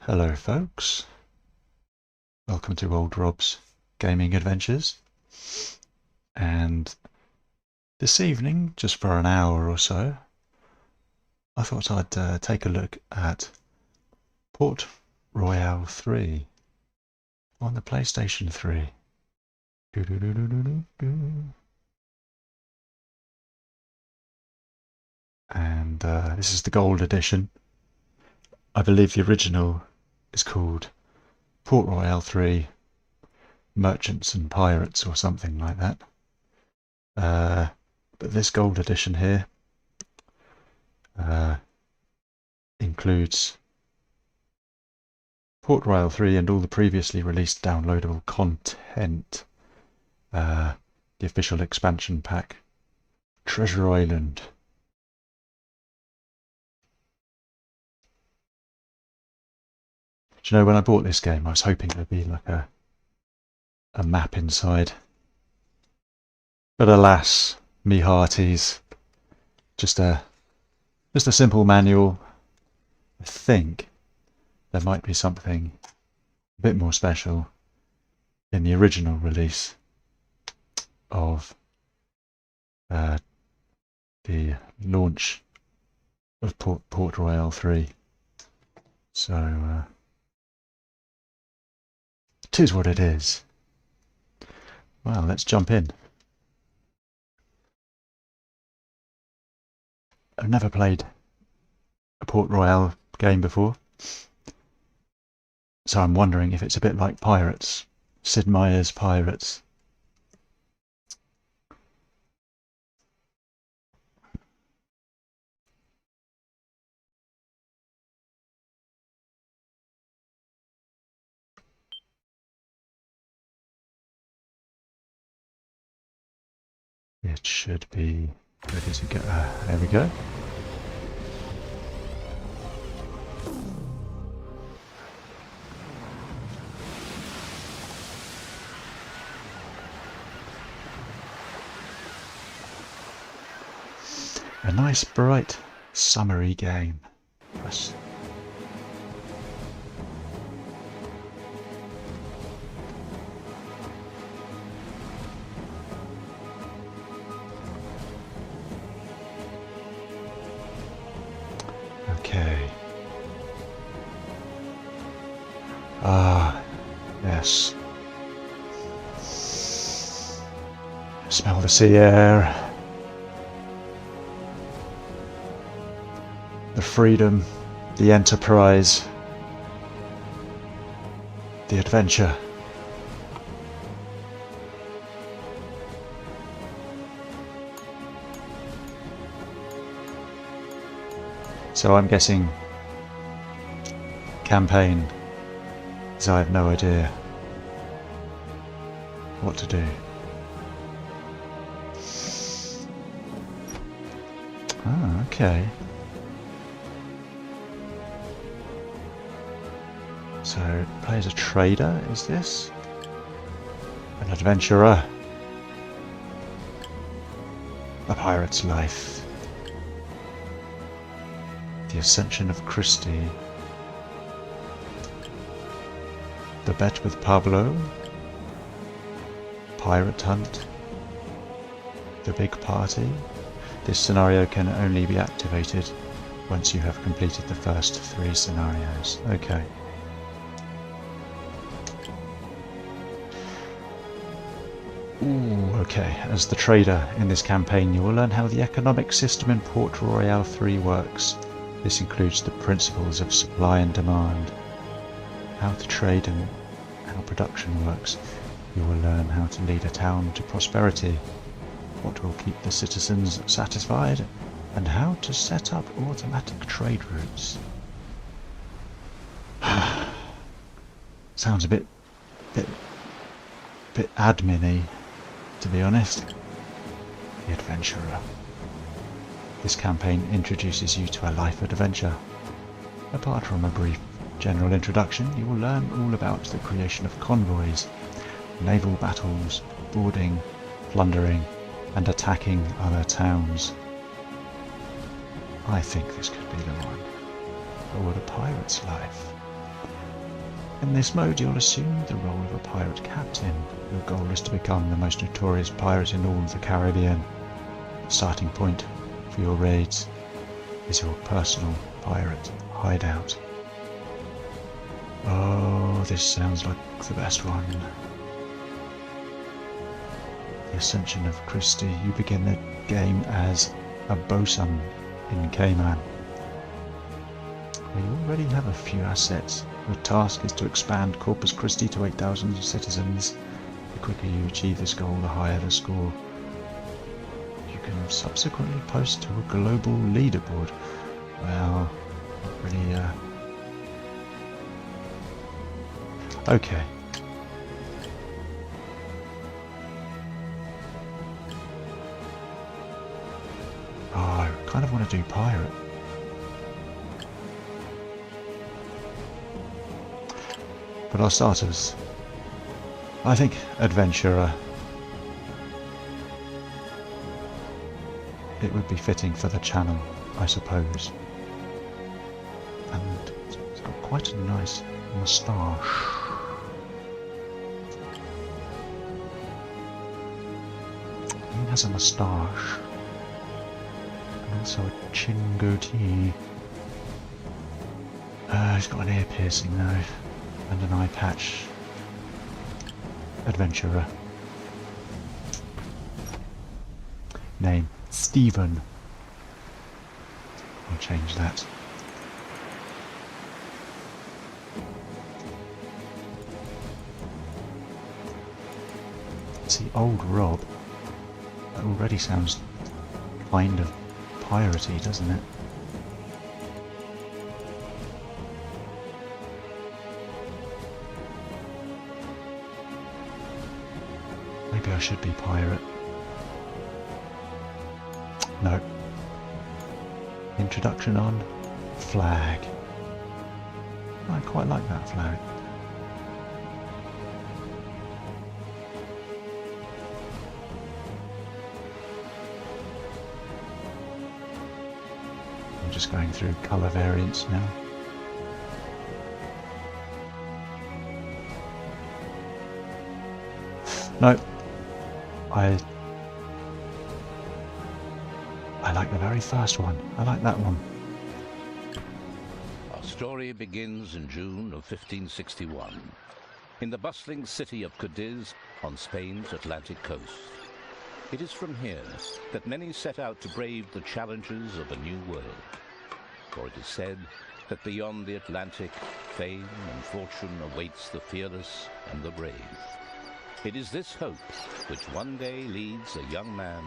Hello folks, welcome to Old Rob's Gaming Adventures, and this evening, just for an hour or so, I thought I'd take a look at Port Royale 3 on the PlayStation 3. And this is the gold edition. I believe the original is called Port Royale 3 Merchants and Pirates or something like that. But this gold edition here includes Port Royale 3 and all the previously released downloadable content. The official expansion pack, Treasure Island. Do you know, when I bought this game I was hoping there'd be like a map inside. But alas, me hearties, just a simple manual. I think there might be something a bit more special in the original release of the launch of Port Royale 3. So, it is what it is. Well, let's jump in. I've never played a Port Royale game before, so I'm wondering if it's a bit like Pirates, Sid Meier's Pirates. It should be ready to go. There we go. A nice, bright, summery game. Yes. Okay. Ah, yes. Smell the sea air. The freedom, the enterprise, the adventure. So I'm guessing campaign, because I have no idea what to do. Ah, okay. So, play as a trader, is this? An adventurer? A pirate's life. The Ascension of Christie. The Bet with Pablo. Pirate Hunt. The Big Party. This scenario can only be activated once you have completed the first 3 scenarios. Okay. Ooh, okay. As the trader in this campaign, you will learn how the economic system in Port Royale 3 works. This includes the principles of supply and demand, how to trade and how production works. You will learn how to lead a town to prosperity, what will keep the citizens satisfied, and how to set up automatic trade routes. Sounds a bit admin-y, to be honest. The Adventurer. This campaign introduces you to a life adventure. Apart from a brief general introduction, you will learn all about the creation of convoys, naval battles, boarding, plundering, and attacking other towns. I think this could be the one. Or the pirate's life. In this mode, you'll assume the role of a pirate captain. Your goal is to become the most notorious pirate in all of the Caribbean. The starting point for your raids is your personal pirate hideout. Oh, this sounds like the best one. The Ascension of Christie. You begin the game as a bosun in Cayman. You already have a few assets. Your task is to expand Corpus Christi to 8,000 citizens. The quicker you achieve this goal, the higher the score. You can subsequently post to a global leaderboard. Well, not really, okay. Oh, I kind of want to do pirate. But our starters, I think adventurer. It would be fitting for the channel, I suppose. And it's got quite a nice moustache. He has a moustache. And also a chin goatee. He's got an ear piercing though. And an eye patch. Adventurer. Name Stephen. I'll change that. See, old Rob. That already sounds kind of piratey, doesn't it? Maybe I should be pirate. No. Introduction on flag. I quite like that flag. I'm just going through colour variants now. No. I like the very first one. I like that one. Our story begins in June of 1561, in the bustling city of Cadiz on Spain's Atlantic coast. It is from here that many set out to brave the challenges of a new world. For it is said that beyond the Atlantic, fame and fortune awaits the fearless and the brave. It is this hope which one day leads a young man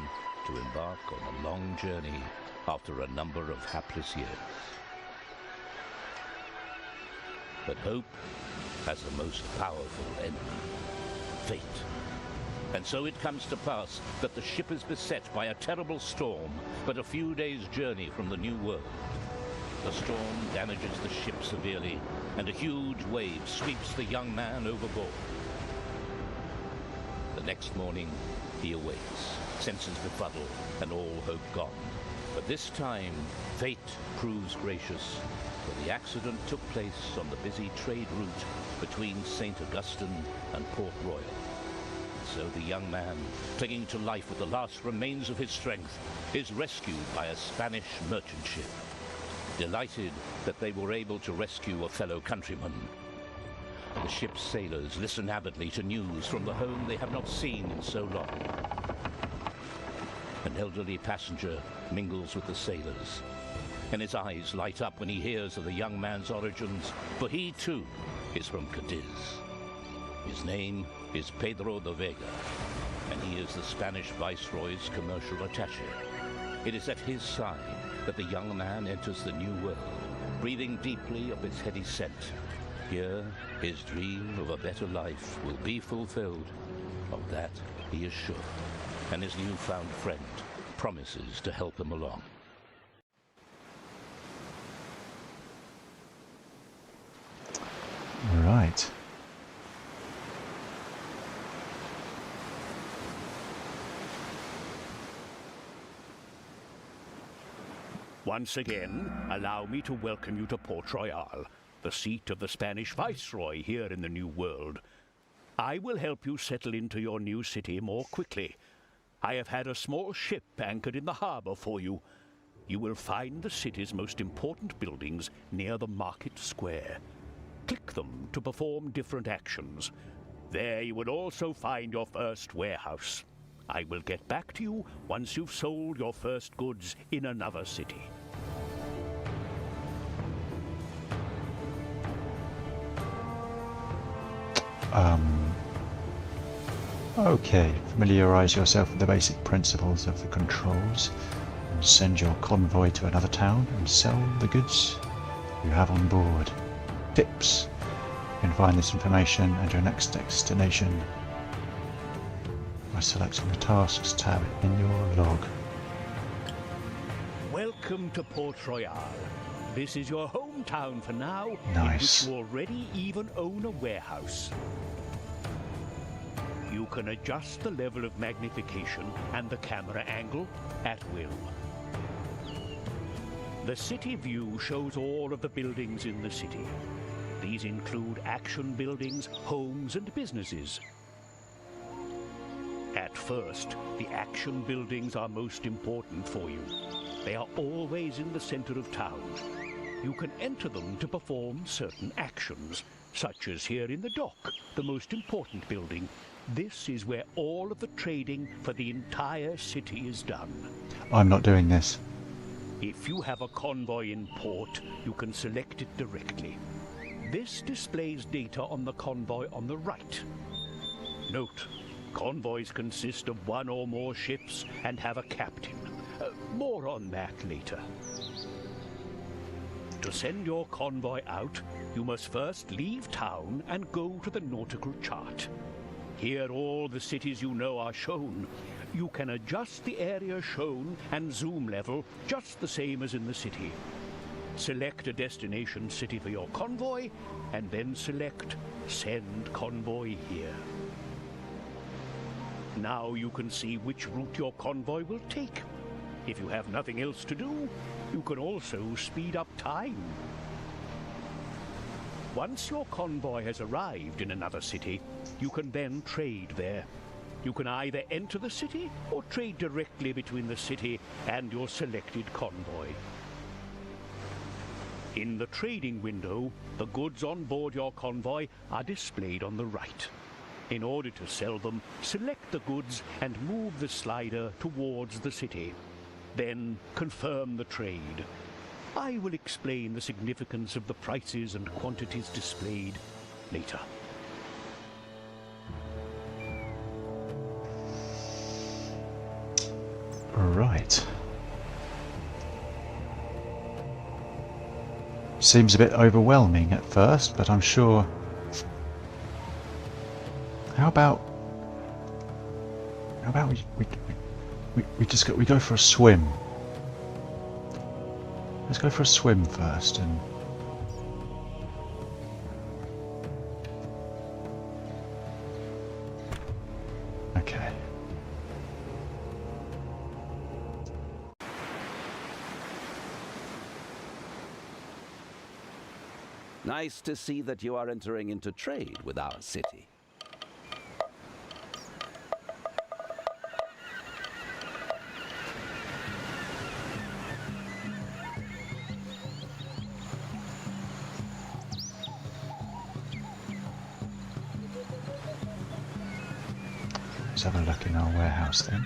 to embark on a long journey after a number of hapless years. But hope has a most powerful enemy, fate. And so it comes to pass that the ship is beset by a terrible storm, but a few days' journey from the New World. The storm damages the ship severely, and a huge wave sweeps the young man overboard. The next morning, he awakes, senses befuddled, and all hope gone. But this time, fate proves gracious, for the accident took place on the busy trade route between St. Augustine and Port Royale. So the young man, clinging to life with the last remains of his strength, is rescued by a Spanish merchant ship. Delighted that they were able to rescue a fellow countryman, the ship's sailors listen avidly to news from the home they have not seen in so long. An elderly passenger mingles with the sailors, and his eyes light up when he hears of the young man's origins, for he too is from Cadiz. His name is Pedro de Vega, and he is the Spanish Viceroy's commercial attaché. It is at his side that the young man enters the New World, breathing deeply of its heady scent. Here, his dream of a better life will be fulfilled. Of that, he is sure, and his newfound friend promises to help him along. All right. Once again, allow me to welcome you to Port Royale, the seat of the Spanish viceroy here in the New World. I will help you settle into your new city more quickly. I have had a small ship anchored in the harbor for you. You will find the city's most important buildings near the market square. Click them to perform different actions. There you will also find your first warehouse. I will get back to you once you've sold your first goods in another city. Okay, familiarize yourself with the basic principles of the controls and send your convoy to another town and sell the goods you have on board. Tips. You can find this information and your next destination by selecting the Tasks tab in your log. Welcome to Port Royale. This is your hometown for now, Nice. in which you already even own a warehouse. You can adjust the level of magnification and the camera angle at will. The city view shows all of the buildings in the city. These include action buildings, homes, and businesses. At first, the action buildings are most important for you. They are always in the center of town. You can enter them to perform certain actions, such as here in the dock, the most important building. This is where all of the trading for the entire city is done. I'm not doing this. If you have a convoy in port, you can select it directly. This displays data on the convoy on the right. Note, convoys consist of one or more ships and have a captain. More on that later. To send your convoy out, you must first leave town and go to the nautical chart. Here all the cities you know are shown. You can adjust the area shown and zoom level just the same as in the city. Select a destination city for your convoy, and then select Send Convoy Here. Now you can see which route your convoy will take. If you have nothing else to do, you can also speed up time. Once your convoy has arrived in another city, you can then trade there. You can either enter the city or trade directly between the city and your selected convoy. In the trading window, the goods on board your convoy are displayed on the right. In order to sell them, select the goods and move the slider towards the city. Then confirm the trade. I will explain the significance of the prices and quantities displayed later. Right. Seems a bit overwhelming at first, but I'm sure... How about we go for a swim? Let's go for a swim first and... Okay. Nice to see that you are entering into trade with our city. Let's have a look in our warehouse then.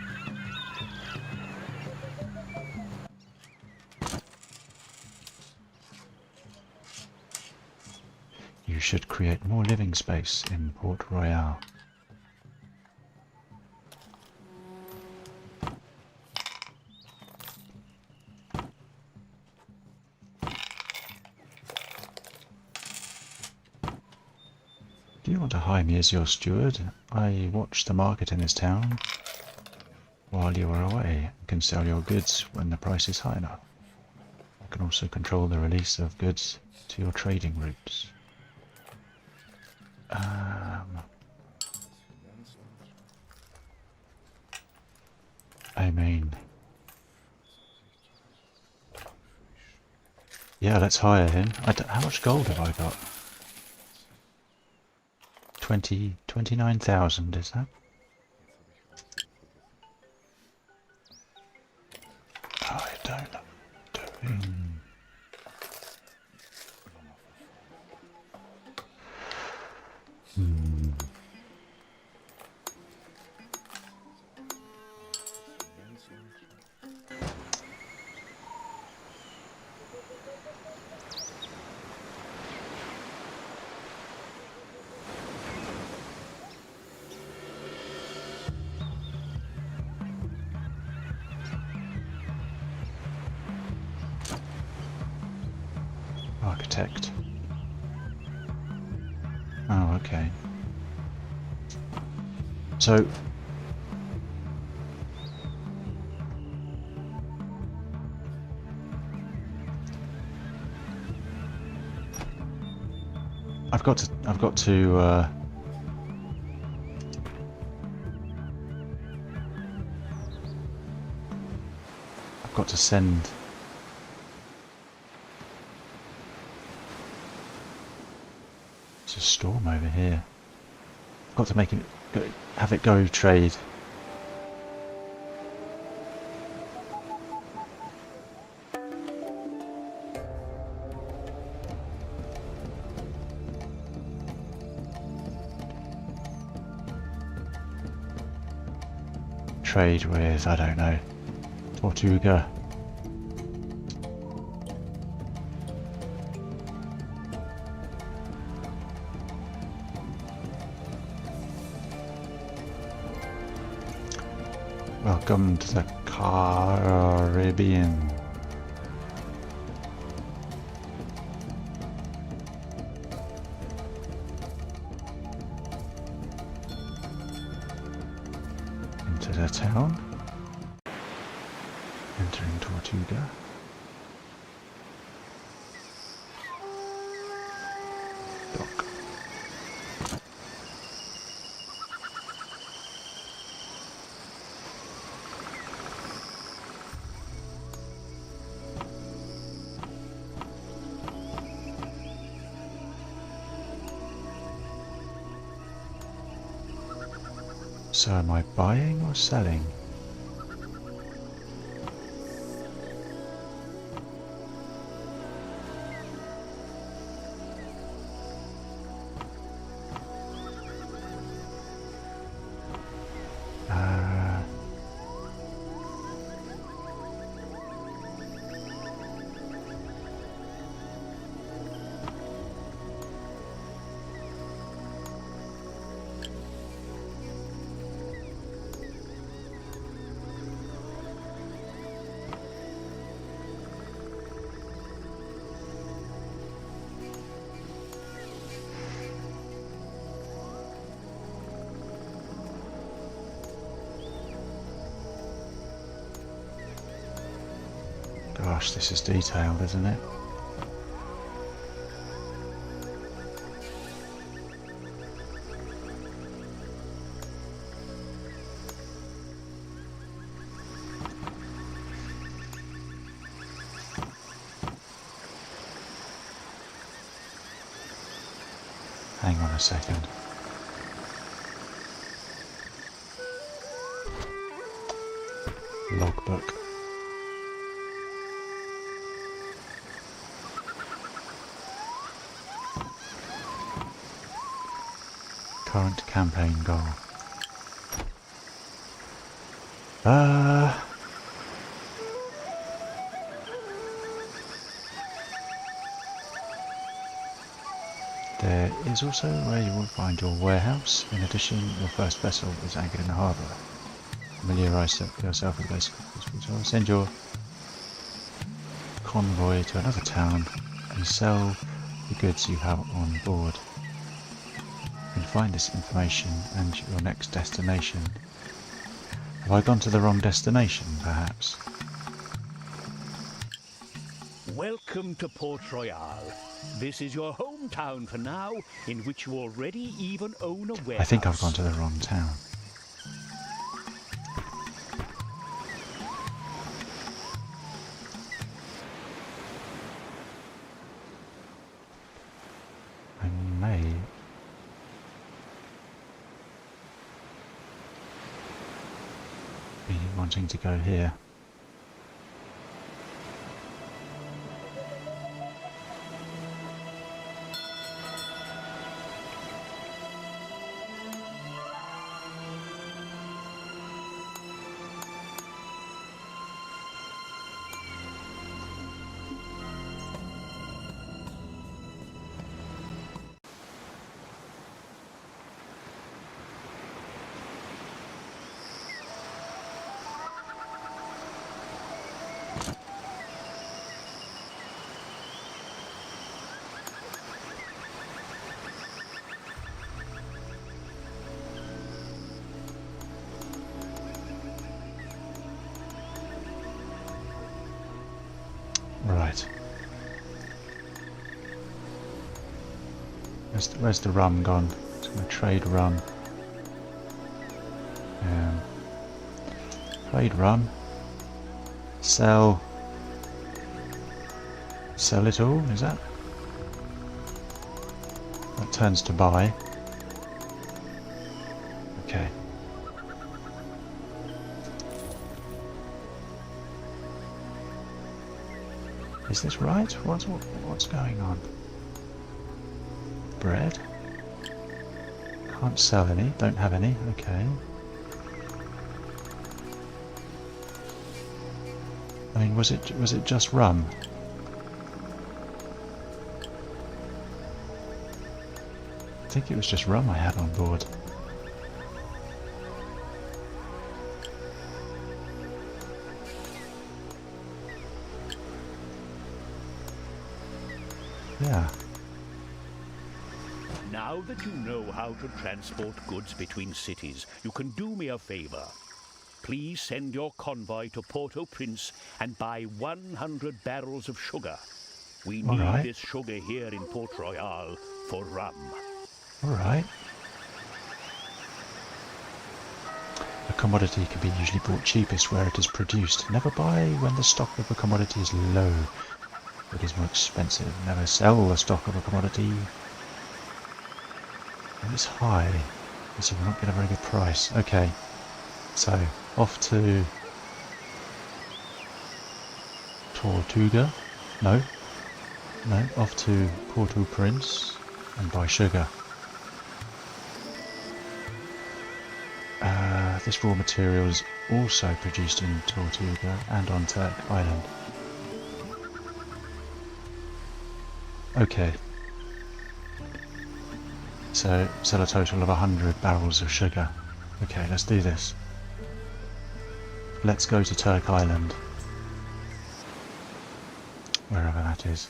You should create more living space in Port Royale. Do you want to hire me as your steward? I watch the market in this town while you are away and can sell your goods when the price is high enough. I can also control the release of goods to your trading routes. I mean, Yeah, let's hire him. How much gold have I got? 29,000 is that? I don't know what I'm doing. Architect. Oh, okay. So I've got to I've got to send there's a storm over here. I've got to make it have it go trade. Trade with, I don't know, Tortuga. Welcome to the Caribbean. Into the town. Entering Tortuga. Dock. So am I buying or selling? Gosh, this is detailed, isn't it? Hang on a second. Logbook. Current campaign goal. There is also where you will find your warehouse. In addition, your first vessel is anchored in the harbour. Familiarise yourself with basic. So send your convoy to another town and sell the goods you have on board. You can find this information and your next destination. Have I gone to the wrong destination, perhaps? Welcome to Port Royale. This is your hometown for now, in which you already even own a warehouse. I think I've gone to the wrong town. Okay. Be wanting to go here. Right. Where's the rum gone? It's going to trade rum. Trade rum. Sell. Sell it all, is that? That turns to buy. Okay. Is this right? What's going on? Bread? Can't sell any, don't have any, okay. I mean, was it just rum? I think it was just rum I had on board. Yeah. Now that you know how to transport goods between cities, you can do me a favor. Please send your convoy to Port-au-Prince and buy 100 barrels of sugar. We All need right. this sugar here in Port Royale for rum. Alright. A commodity can be usually bought cheapest where it is produced. Never buy when the stock of a commodity is low. It is more expensive. Never sell the stock of a commodity when it's high. So we're not getting a very good price. Okay. So, off to Tortuga. No, off to Port-au-Prince and buy sugar. This raw material is also produced in Tortuga and on Turk Island. Okay. So, sell a total of 100 barrels of sugar. Okay, let's do this. Let's go to Turk Island. Wherever that is.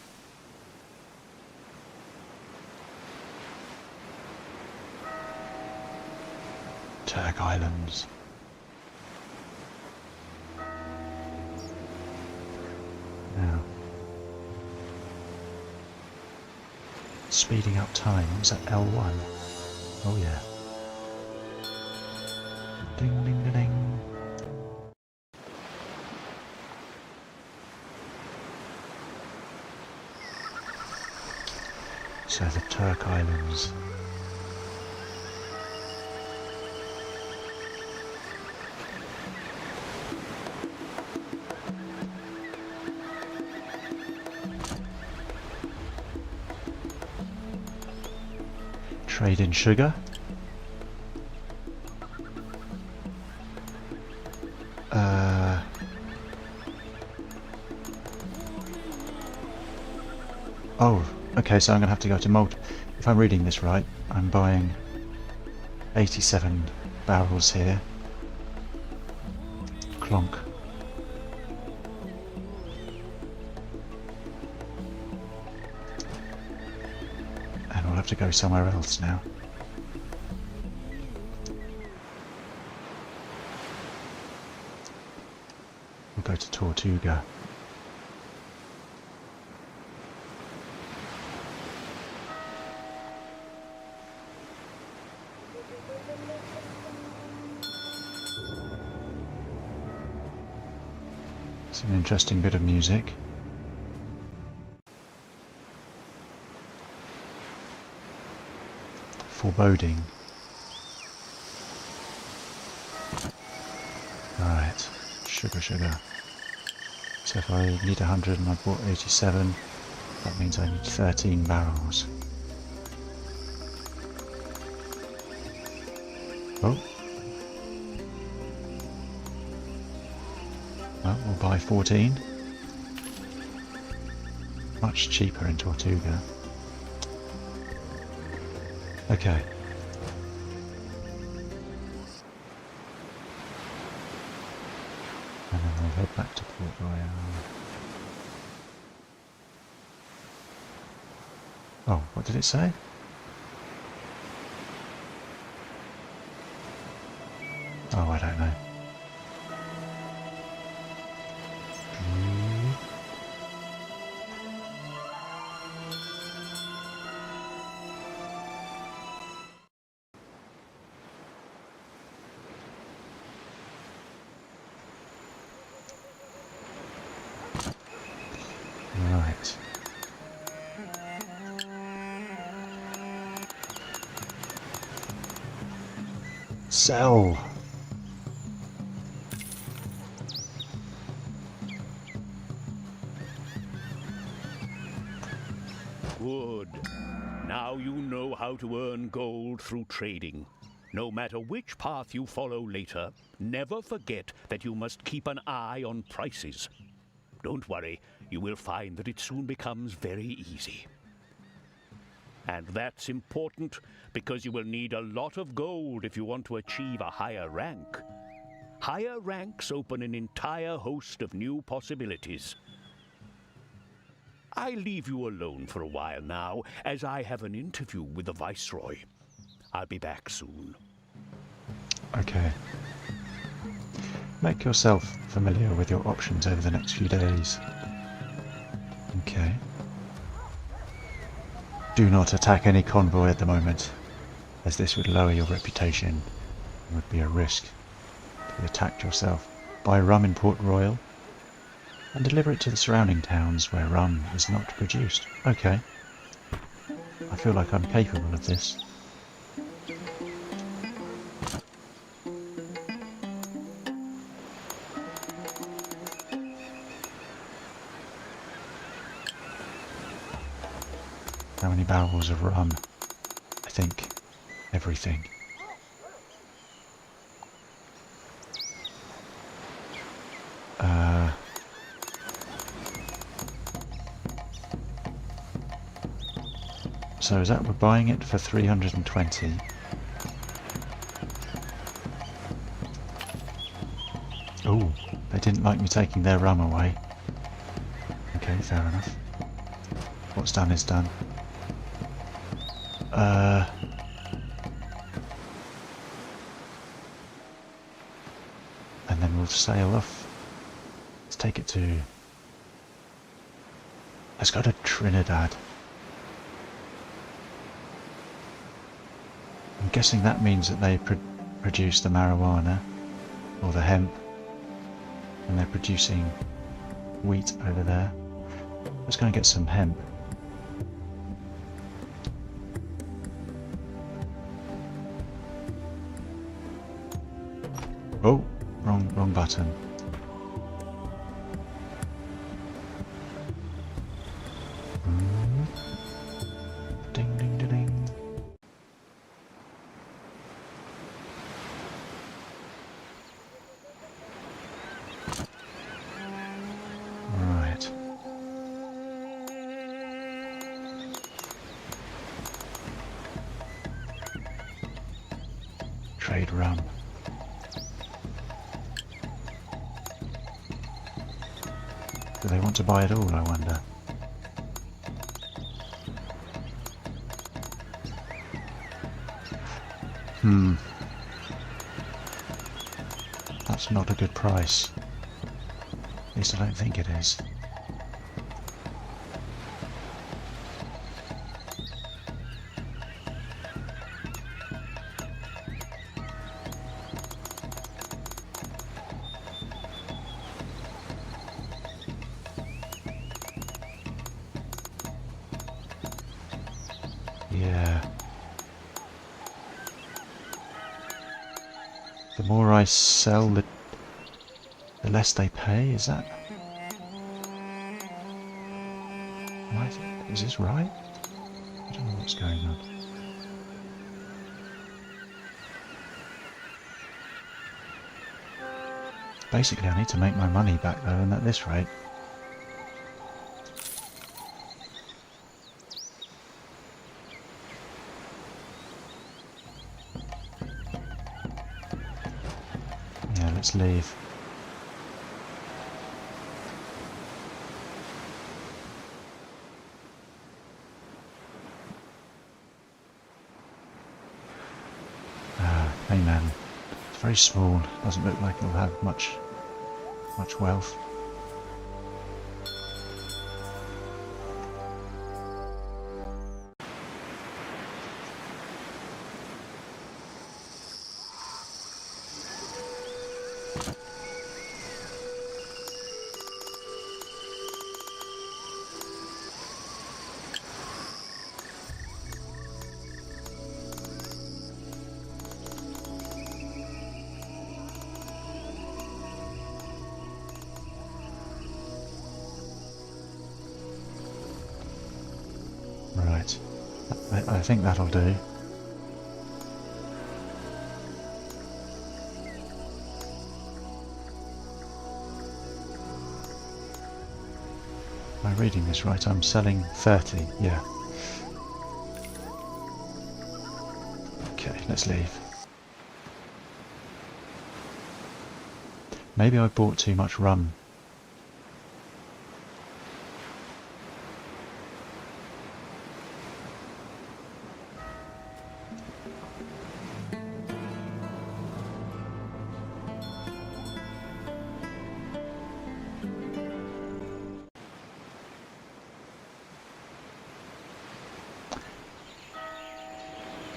Turk Islands. Now. Speeding up time. Was that L1? Oh yeah. Ding ding ding ding. So the Turk Islands. Trade in sugar. Oh, okay, so I'm going to have to go to Malta. If I'm reading this right, I'm buying 87 barrels here. Clonk. And we'll have to go somewhere else now. We'll go to Tortuga. It's an interesting bit of music. foreboding. Right, sugar. So if I need 100 and I bought 87, that means I need 13 barrels. Oh. Well, we'll buy 14. Much cheaper in Tortuga. Okay. And then we'll head back to Port Royale. Oh, what did it say? Oh, I don't know. Right. Sell. Good. Now you know how to earn gold through trading. No matter which path you follow later, never forget that you must keep an eye on prices. Don't worry, you will find that it soon becomes very easy. And that's important because you will need a lot of gold if you want to achieve a higher rank. Higher ranks open an entire host of new possibilities. I leave you alone for a while now, as I have an interview with the Viceroy. I'll be back soon. Okay. Make yourself familiar with your options over the next few days. Okay. Do not attack any convoy at the moment, as this would lower your reputation and would be a risk to be attacked yourself. Buy rum in Port Royale and deliver it to the surrounding towns where rum is not produced. Okay. I feel like I'm capable of this. How many barrels of rum? I think everything. So is that we're buying it for 320? Oh, they didn't like me taking their rum away. Okay, fair enough. What's done is done. And then we'll sail off. Let's take it to... Let's go to Trinidad. I'm guessing that means that they produce the marijuana or the hemp, and they're producing wheat over there. Let's go and get some hemp. Oh, wrong button. Ding ding ding ding. Right. Trade rum. Do they want to buy it all, I wonder? That's not a good price. At least I don't think it is. Yeah. The more I sell, the less they pay. Is that? Is this right? I don't know what's going on. Basically, I need to make my money back though, and at this rate. Yeah, let's leave. Hey man, it's very small. Doesn't look like it'll have much wealth. Right, I think that'll do. Am I reading this right? I'm selling 30, yeah. Okay, let's leave. Maybe I bought too much rum.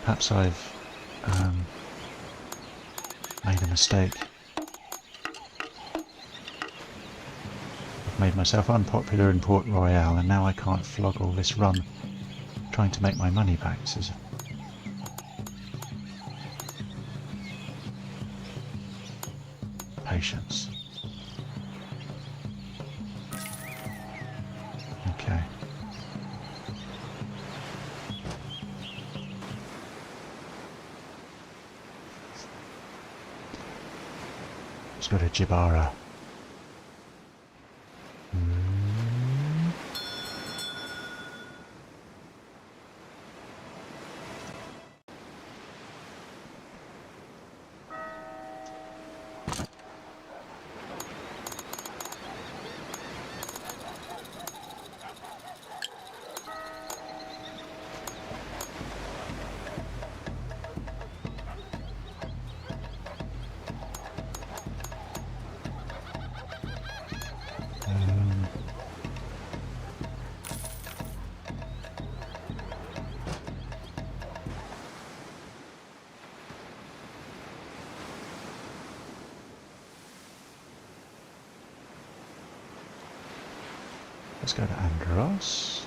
Perhaps I've made a mistake. I've made myself unpopular in Port Royale, and now I can't flog all this rum trying to make my money back. This is patience. Okay. Let's go to Jibara. Let's go to Andros.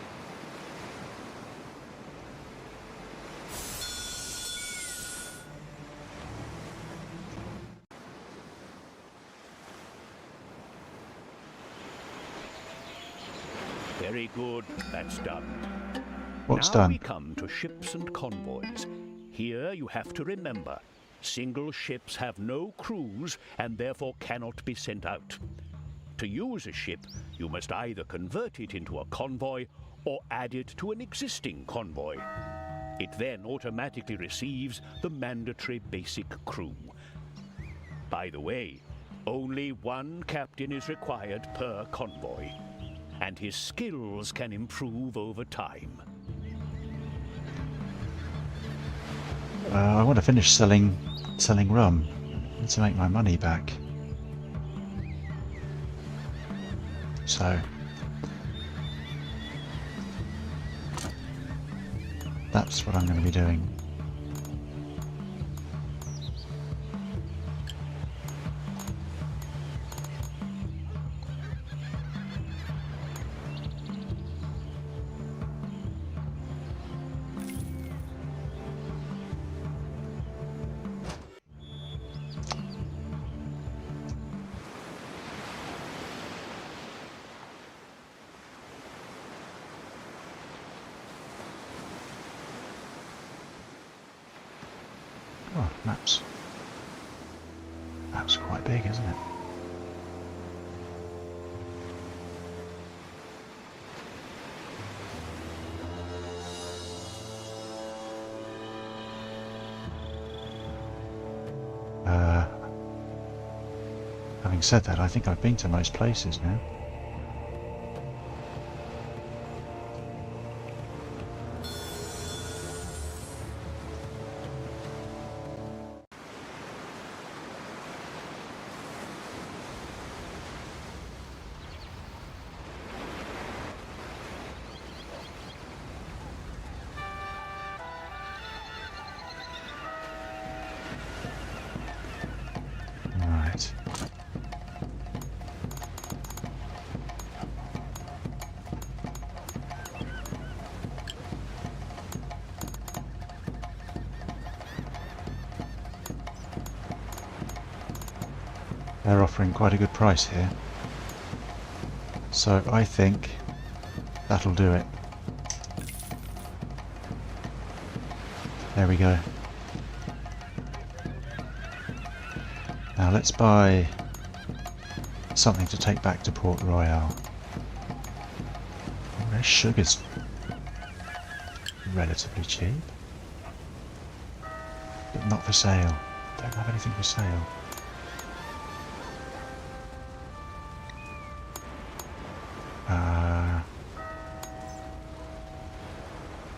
Very good, that's done. What's Now done? we come to ships and convoys. Here you have to remember, single ships have no crews and therefore cannot be sent out. To use a ship, you must either convert it into a convoy or add it to an existing convoy. It then automatically receives the mandatory basic crew. By the way, only one captain is required per convoy, and his skills can improve over time. I want to finish selling rum. I need to make my money back. So that's what I'm going to be doing. Oh, map's quite big, isn't it? Having said that, I think I've been to most places now. Right. They're offering quite a good price here. So I think that'll do it. There we go. Now let's buy something to take back to Port Royale. Oh, their sugar's relatively cheap, but not for sale. Don't have anything for sale.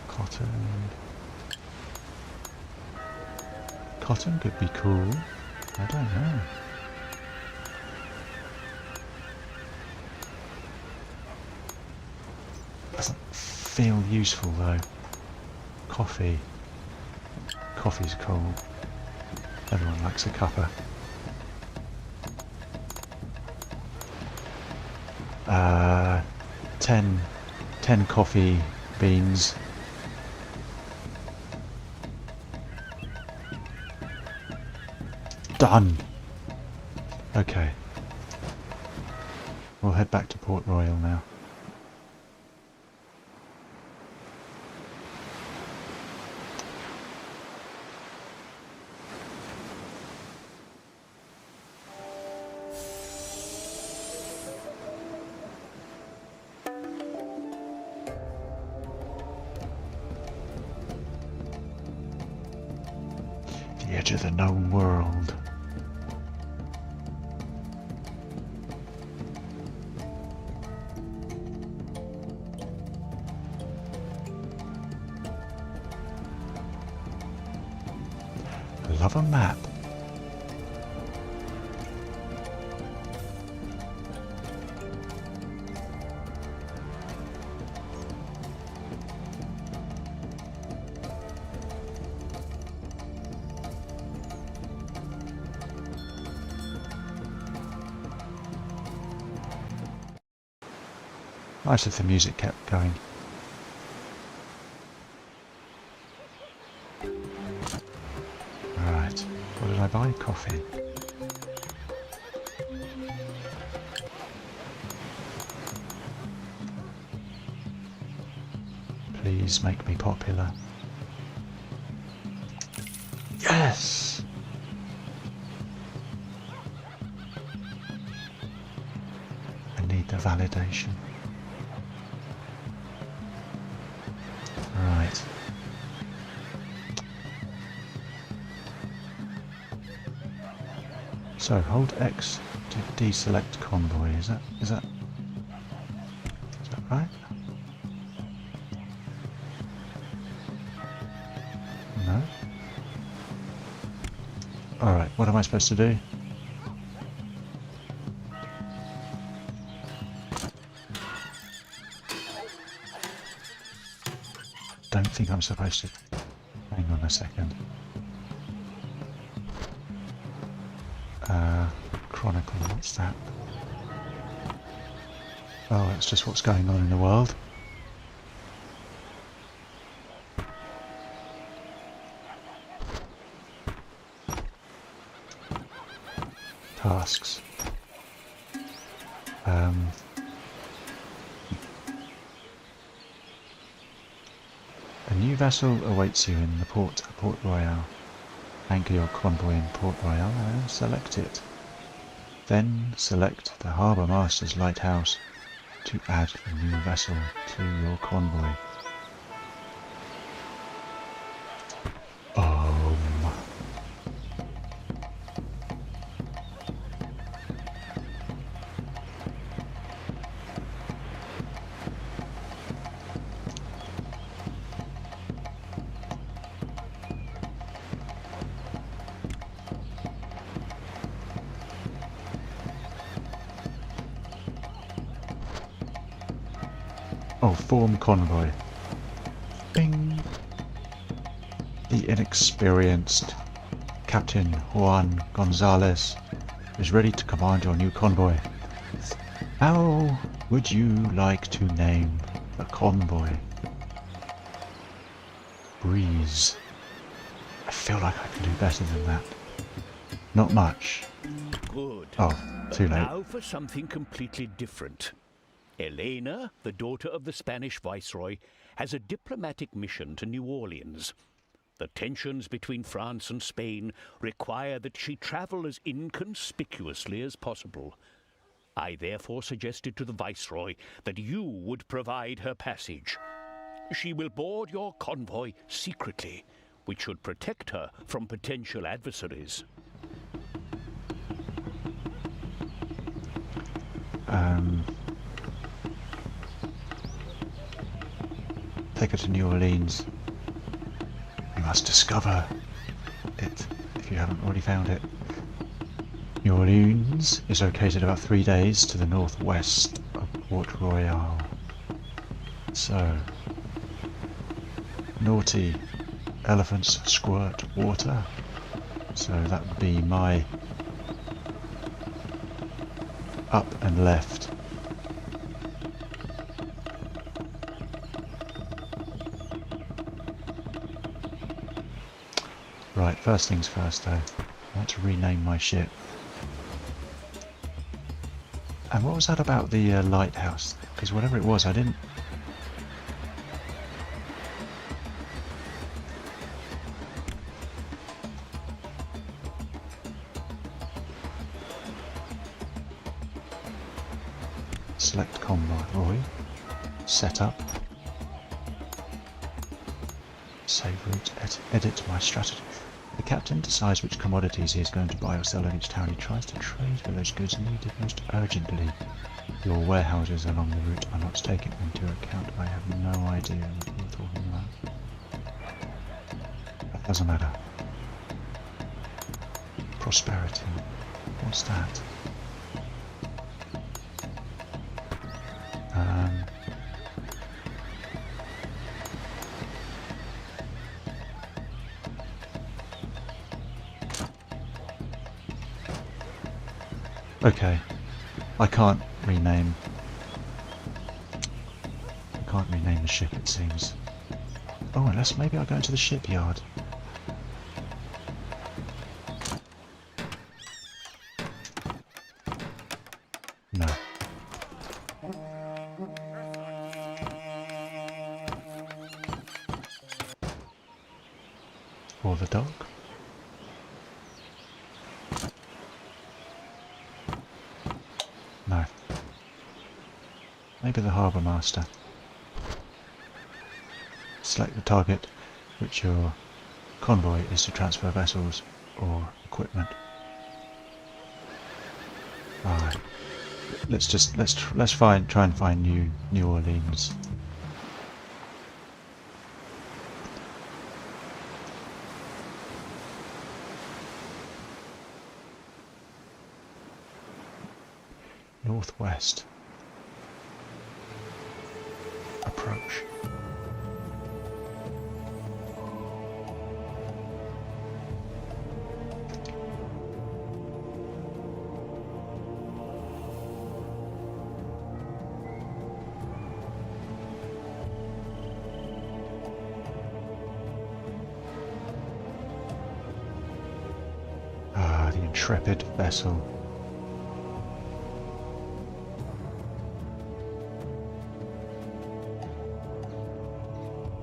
Cotton. Cotton could be cool. I don't know. Doesn't feel useful though. Coffee. Coffee's cool. Everyone likes a cuppa. 10 coffee beans. Done! Okay. We'll head back to Port Royale now. The edge of the known world. I love a map. Nice if the music kept going. Right, what did I buy? Coffee. Please make me popular. Yes! I need the validation. Right. So hold X to deselect convoy. Is that right? No. All right. What am I supposed to do? Don't think I'm supposed to. Hang on a second. Chronicle, what's that? Oh, that's just what's going on in the world. Tasks. A new vessel awaits you in the Port Royale. Anchor your convoy in Port Royale and select it. Then select the Harbour Master's lighthouse to add the new vessel to your convoy. Form convoy. Bing! The inexperienced Captain Juan Gonzalez is ready to command your new convoy. How would you like to name the convoy? Breeze. I feel like I can do better than that. Not much. Good. Oh, too late. Now for something completely different. Elena, the daughter of the Spanish viceroy, has a diplomatic mission to New Orleans. The tensions between France and Spain require that she travel as inconspicuously as possible. I therefore suggested to the viceroy that you would provide her passage. She will board your convoy secretly, which should protect her from potential adversaries. Take her to New Orleans. You must discover it if you haven't already found it. New Orleans is located about 3 days to the northwest of Port Royale. So, naughty elephants squirt water. So that would be my up and left. Right, first things first though, I want to rename my ship. And what was that about the lighthouse? Because whatever it was, I didn't... Select convoy, set up, save route, edit my strategy. The captain decides which commodities he is going to buy or sell in each town. He tries to trade for those goods needed most urgently. Your warehouses along the route are not taken into account. I have no idea what you're talking about. That doesn't matter. Prosperity. What's that? Okay, I can't rename the ship, it seems. Oh, unless maybe I go into the shipyard. No. Or the dock. No. Maybe the harbour master. Select the target which your convoy is to transfer vessels or equipment. Alright. Let's try and find New Orleans. Northwest. Approach. Ah, the intrepid vessel.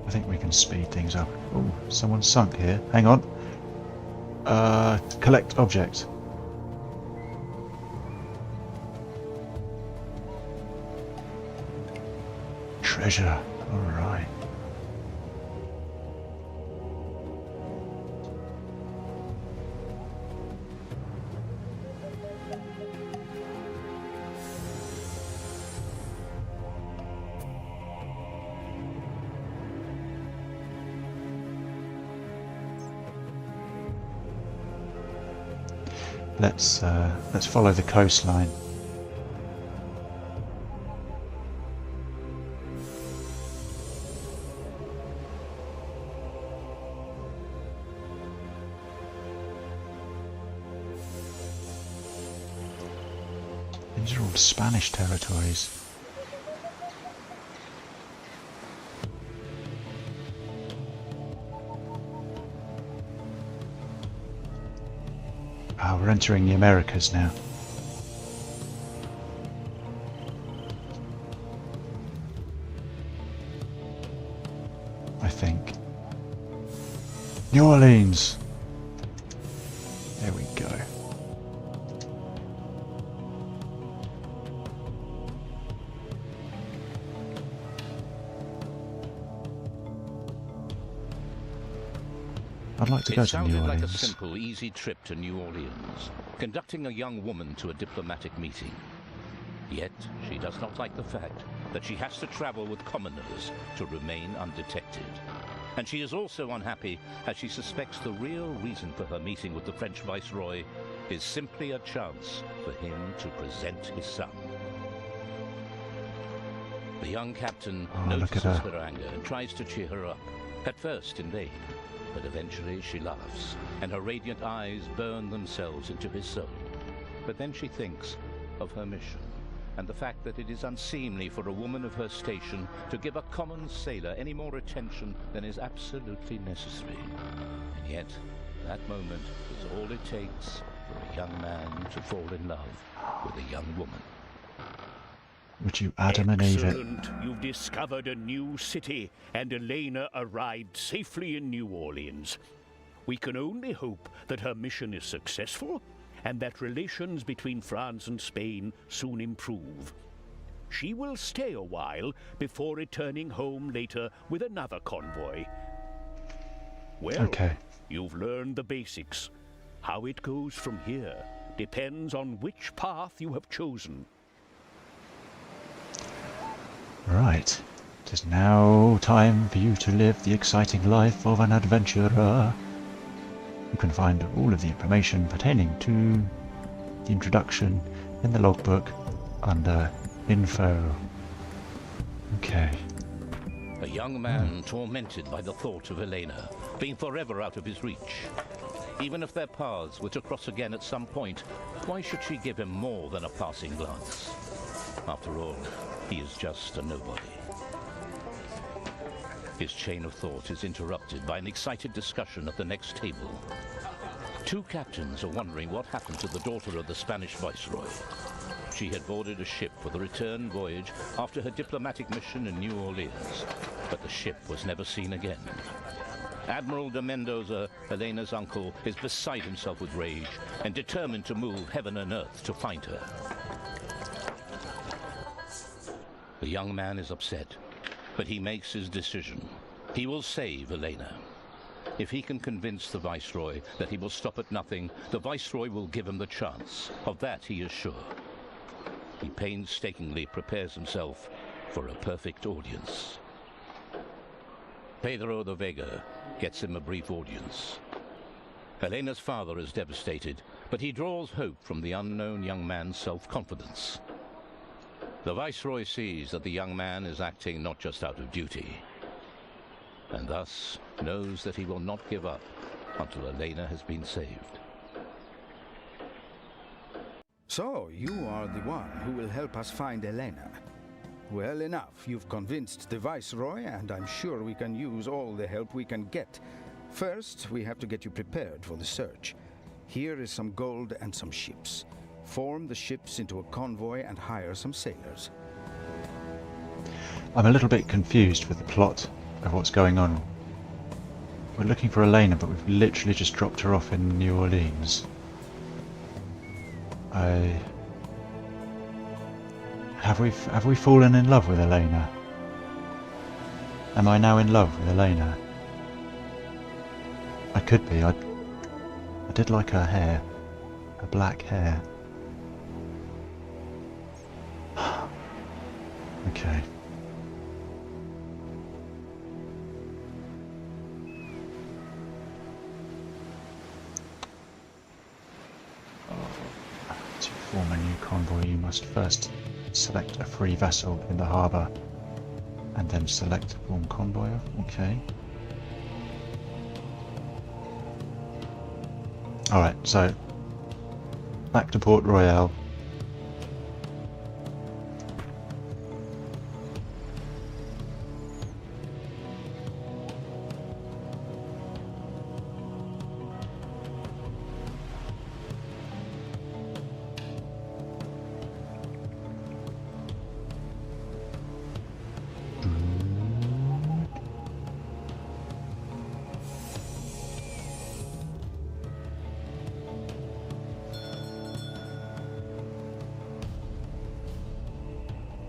I think we can speed things up. Oh, someone sunk here. Hang on. Collect object. Treasure. Alright. Let's follow the coastline. These are all Spanish territories. Ah, we're entering the Americas now. I think. New Orleans! There we go. I'd like to go to New It sounded like a Orleans. simple, easy trip to New Orleans, conducting a young woman to a diplomatic meeting. Yet, she does not like the fact that she has to travel with commoners to remain undetected. And she is also unhappy as she suspects the real reason for her meeting with the French Viceroy is simply a chance for him to present his son. The young captain notices her anger and tries to cheer her up, at first in vain. But eventually she laughs, and her radiant eyes burn themselves into his soul. But then she thinks of her mission, and the fact that it is unseemly for a woman of her station to give a common sailor any more attention than is absolutely necessary. And yet, that moment is all it takes for a young man to fall in love with a young woman. Would you Adam and Eve it? Excellent. You've discovered a new city, and Elena arrived safely in New Orleans. We can only hope that her mission is successful, and that relations between France and Spain soon improve. She will stay a while before returning home later with another convoy. Well, Okay. you've learned the basics. How it goes from here depends on which path you have chosen. Right. It is now time for you to live the exciting life of an adventurer. You can find all of the information pertaining to the introduction in the logbook under Info. Okay. A young man tormented by the thought of Elena being forever out of his reach. Even if their paths were to cross again at some point, why should she give him more than a passing glance? After all, he is just a nobody. His chain of thought is interrupted by an excited discussion at the next table. Two captains are wondering what happened to the daughter of the Spanish Viceroy. She had boarded a ship for the return voyage after her diplomatic mission in New Orleans, but the ship was never seen again. Admiral de Mendoza, Elena's uncle, is beside himself with rage and determined to move heaven and earth to find her. The young man is upset, but he makes his decision. He will save Elena. If he can convince the Viceroy that he will stop at nothing, the Viceroy will give him the chance. Of that he is sure. He painstakingly prepares himself for a perfect audience. Pedro de Vega gets him a brief audience. Elena's father is devastated, but he draws hope from the unknown young man's self-confidence. The Viceroy sees that the young man is acting not just out of duty, and thus knows that he will not give up until Elena has been saved. So, you are the one who will help us find Elena. Well enough, you've convinced the Viceroy, and I'm sure we can use all the help we can get. First, we have to get you prepared for the search. Here is some gold and some ships. Form the ships into a convoy and hire some sailors. I'm a little bit confused with the plot of what's going on. We're looking for Elena, but we've literally just dropped her off in New Orleans. Have we fallen in love with Elena? Am I now in love with Elena? I could be. I did like her hair. Her black hair. Okay. To form a new convoy, you must first select a free vessel in the harbour and then select form convoy. Okay. Alright, so back to Port Royale.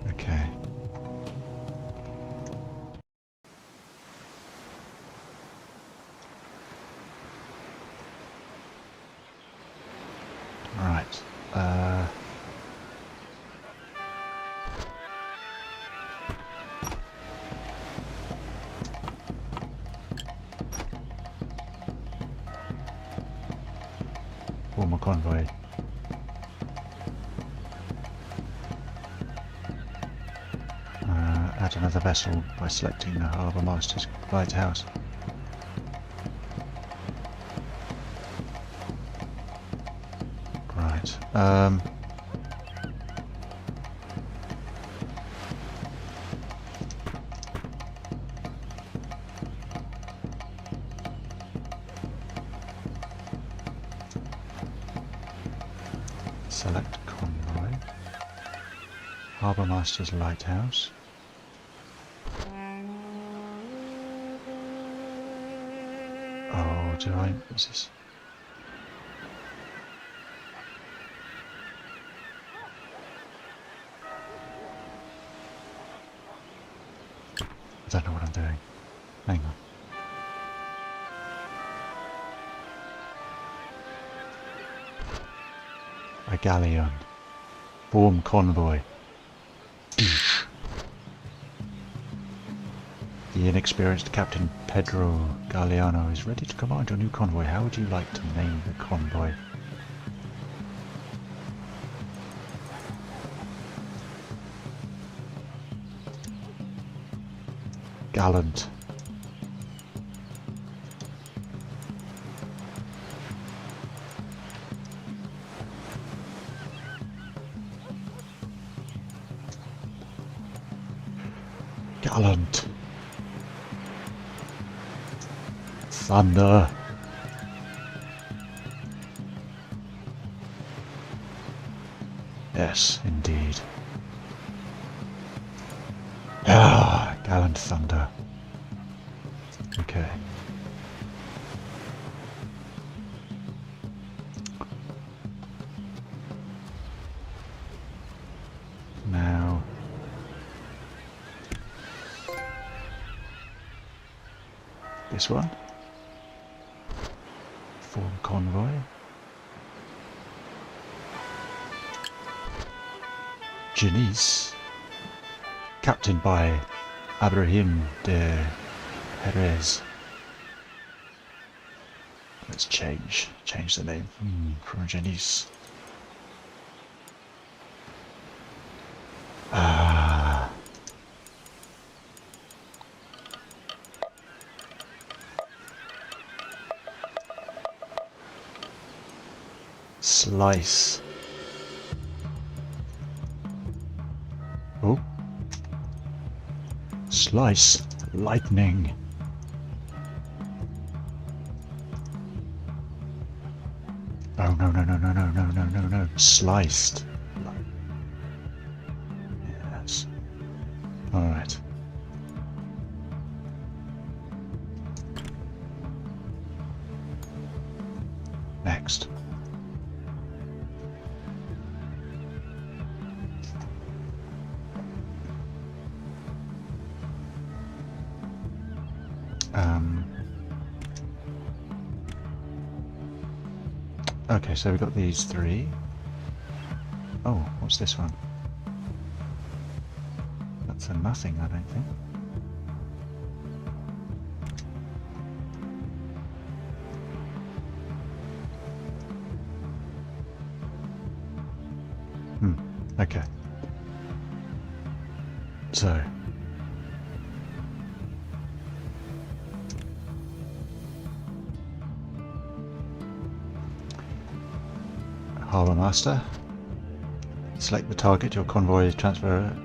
Okay. Right. Form a convoy. Add another vessel by selecting the Harbour Master's lighthouse. Right. Select convoy. Harbour Master's lighthouse. Oh, do I? What's this? I don't know what I'm doing. Hang on. A galleon. Form convoy. The inexperienced Captain Pedro Galliano is ready to command your new convoy. How would you like to name the convoy? Gallant. Gallant. Thunder. Yes, indeed. Ah, gallant thunder. Okay. Now. This one. Form convoy. Janice. Captained by Abraham de Jerez. Let's change the name from Janice. Slice. Oh. Slice. Lightning. Oh, no. Sliced. Yes. Alright. next? Okay, so we've got these three. Oh, what's this one? That's a nothing, I don't think. Okay. So. Harbour Master. Select the target your convoy is transfer.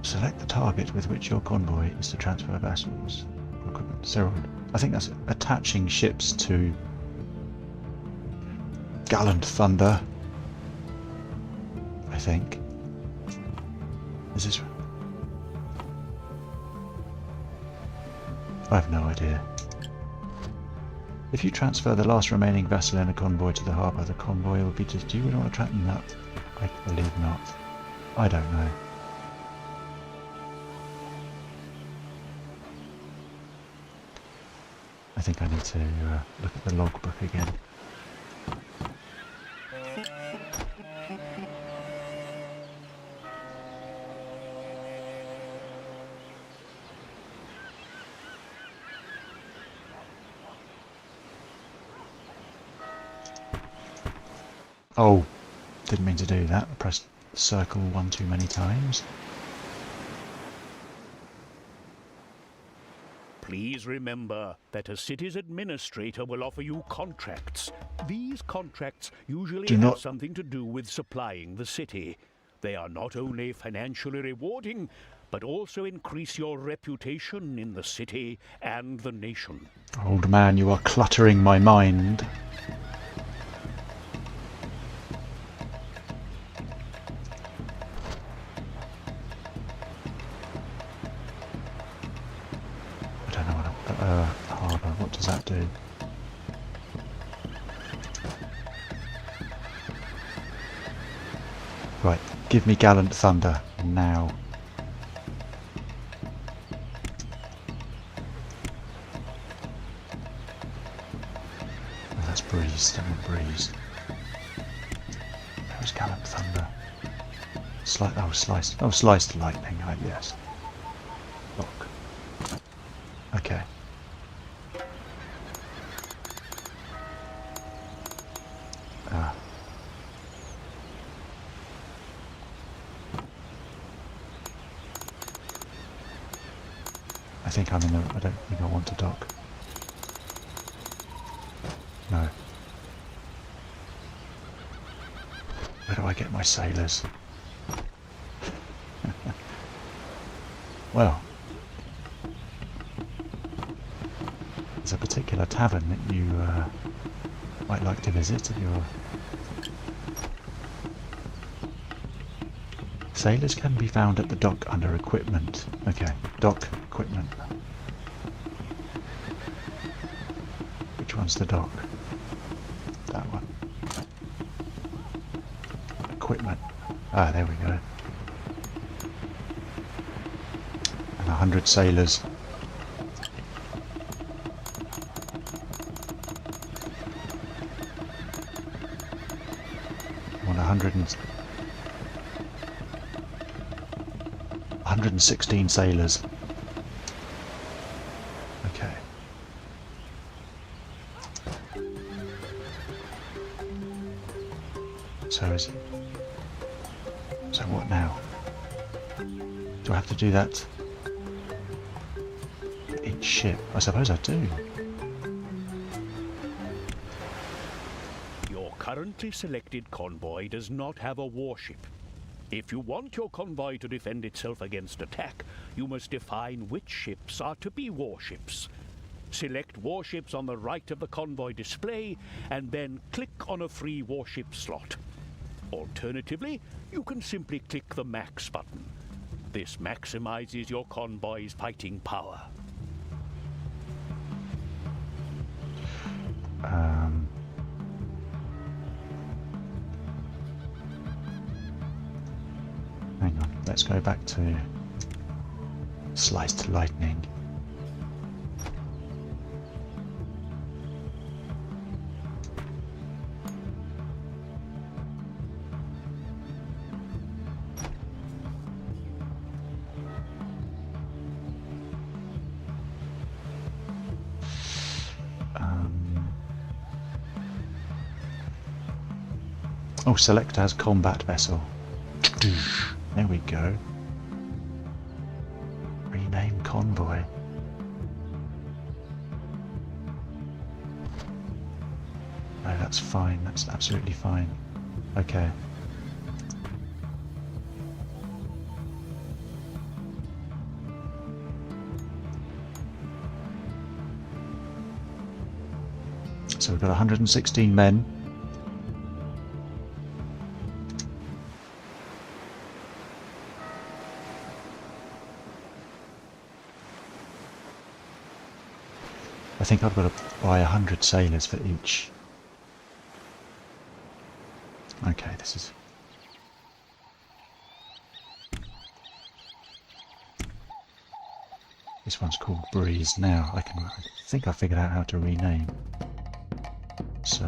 Select the target with which your convoy is to transfer vessels. So I think that's attaching ships to Gallant Thunder. I think. Is this? I have no idea. If you transfer the last remaining vessel in a convoy to the harbour, the convoy will be just... Do you want to track that? I believe not. I don't know. I think I need to look at the logbook again. Oh, didn't mean to do that. I pressed circle one too many times. Please remember that a city's administrator will offer you contracts. These contracts usually have something to do with supplying the city. They are not only financially rewarding, but also increase your reputation in the city and the nation. Old man, you are cluttering my mind. Harbour, what does that do? Right, give me Gallant Thunder now. Oh, that's Breeze, don't want Breeze. There's Gallant Thunder. Sliced lightning, yes. Lock. Okay. I think I'm in the... I don't think I want to dock. No. Where do I get my sailors? Well, there's a particular tavern that you might like to visit if you're... Sailors can be found at the dock under equipment. Okay, dock, equipment. Which one's the dock? That one. Equipment. Ah, there we go. And 100 sailors. I want 116 sailors. Okay. So what now? Do I have to do that for each ship? I suppose I do. Your currently selected convoy does not have a warship. If you want your convoy to defend itself against attack, you must define which ships are to be warships. Select warships on the right of the convoy display, and then click on a free warship slot. Alternatively, you can simply click the max button. This maximizes your convoy's fighting power. Hang on, let's go back to sliced lightning. Oh, select as combat vessel. There we go. Rename convoy. No, that's fine. That's absolutely fine. Okay. So we've got 116 men. I think I've got to buy 100 sailors for each. Okay, this is... This one's called Breeze now. I think I figured out how to rename. So...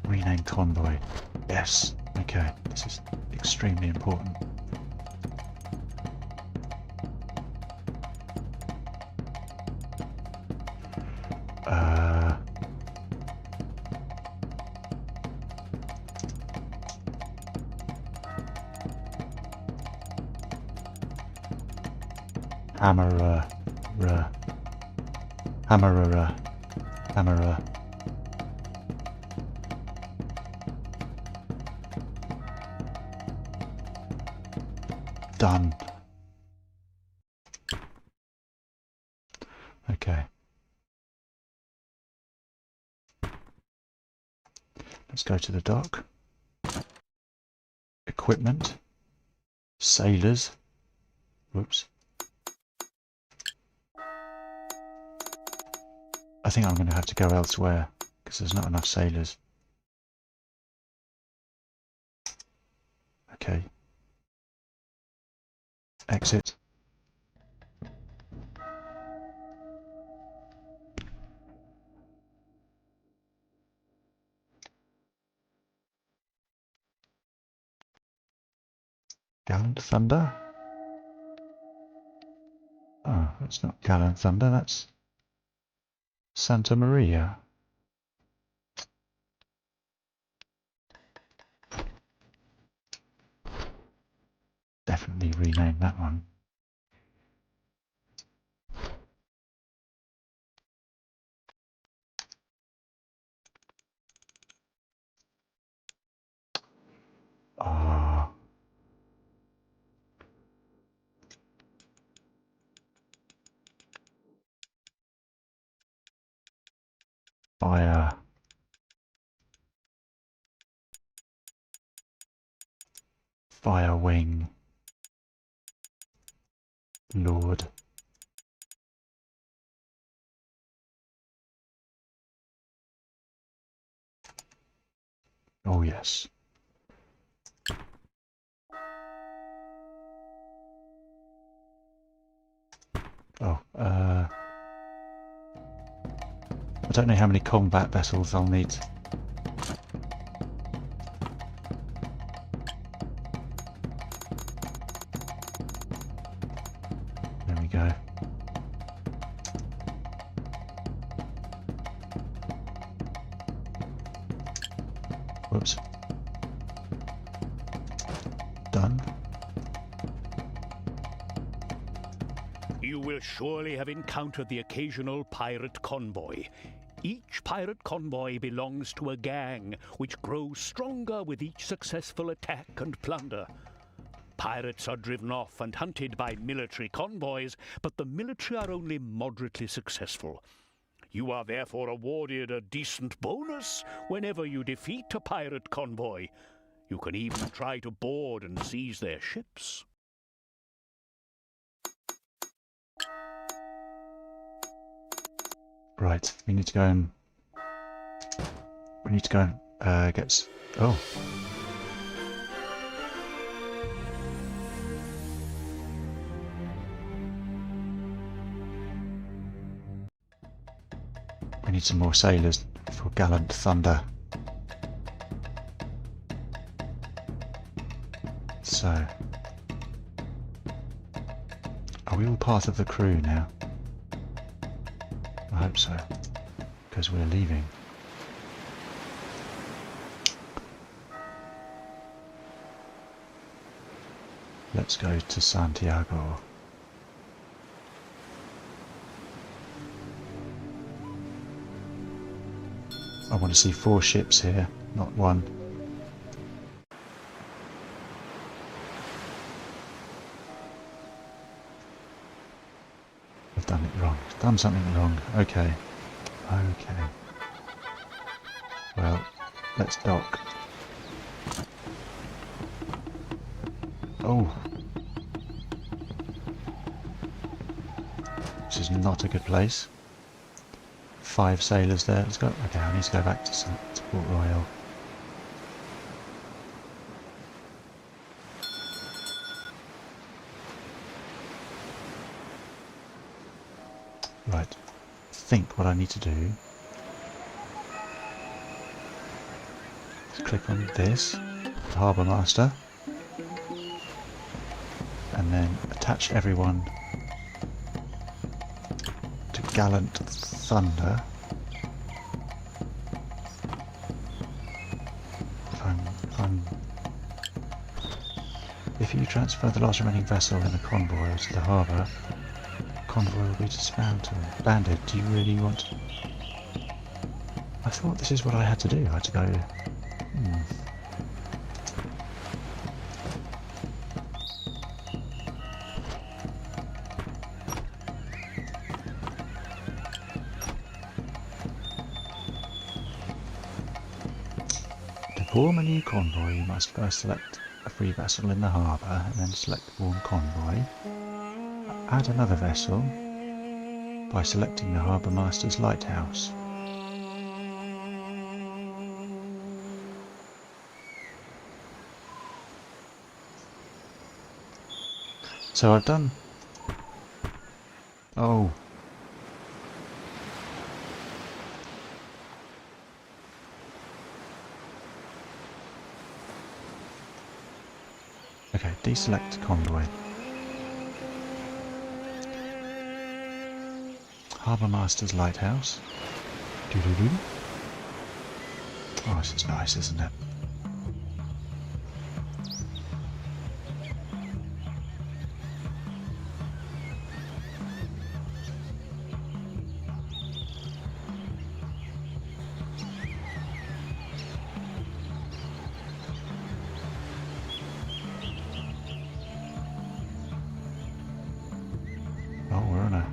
rename convoy. Yes. Okay, this is extremely important. Hammerer. Done. Okay. Let's go to the dock. Equipment. Sailors. Whoops. I think I'm going to have to go elsewhere because there's not enough sailors. Okay. Exit. Gallant Thunder? Oh, that's not Gallant Thunder, that's Santa Maria. Definitely rename that one. Ah. Fire. Fire Wing. Lord. Oh yes. Oh, I don't know how many combat vessels I'll need. There we go. Whoops. Done. You will surely have encountered the occasional pirate convoy. Each pirate convoy belongs to a gang, which grows stronger with each successful attack and plunder. Pirates are driven off and hunted by military convoys, but the military are only moderately successful. You are therefore awarded a decent bonus whenever you defeat a pirate convoy. You can even try to board and seize their ships. Right, we need to go and get oh. We need some more sailors for Gallant Thunder. So, are we all part of the crew now? I hope so, because we're leaving. Let's go to Santiago. I want to see 4 ships here, not 1. I've done it wrong. Done something wrong. Okay. Okay. Well, let's dock. Oh. This is not a good place. 5 sailors there. Let's go. Okay, I need to go back to Port Royale. Right. I think what I need to do is click on this, the Harbour Master, and then attach everyone to Gallant Thunder. If you transfer the last remaining vessel in a convoy to the harbour, convoy will be disbanded. Do you really want to? I thought this is what I had to do. I had to go. To form a new convoy, you must first select a free vessel in the harbour and then select form convoy. Add another vessel by selecting the Harbour Master's lighthouse. So I've done... Oh. Okay, deselect convoy. Harbour Master's lighthouse. Doo-doo-doo. Oh, this is nice, isn't it? Oh, we're on a...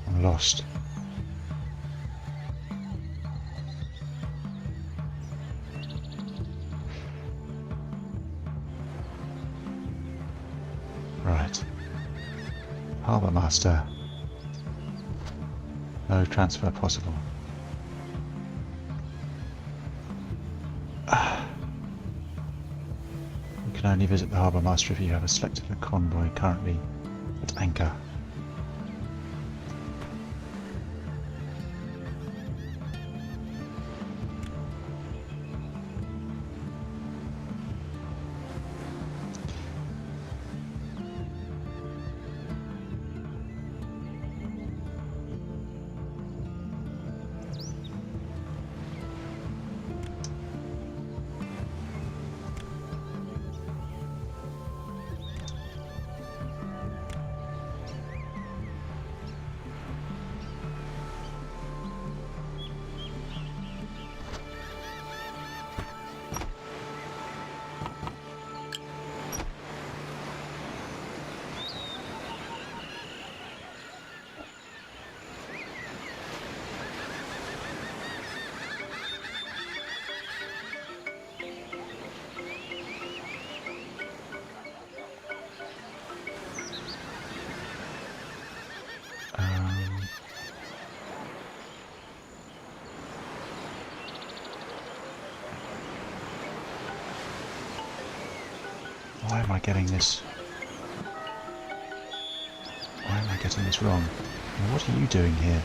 I'm lost. Right. Harbour Master. No transfer possible. You can only visit the Harbour Master if you have selected a convoy currently at anchor. Why am I getting this? Why am I getting this wrong? And what are you doing here?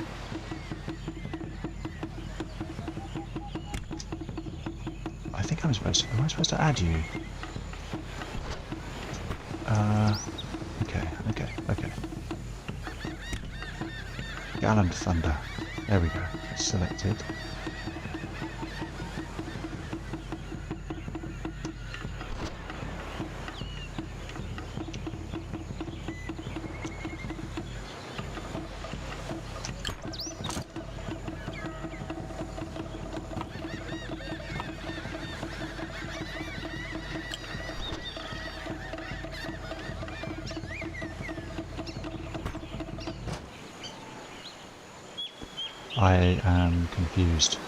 I think I'm supposed to... Am I supposed to add you? Okay. Gallant Thunder. There we go. It's selected. I am confused.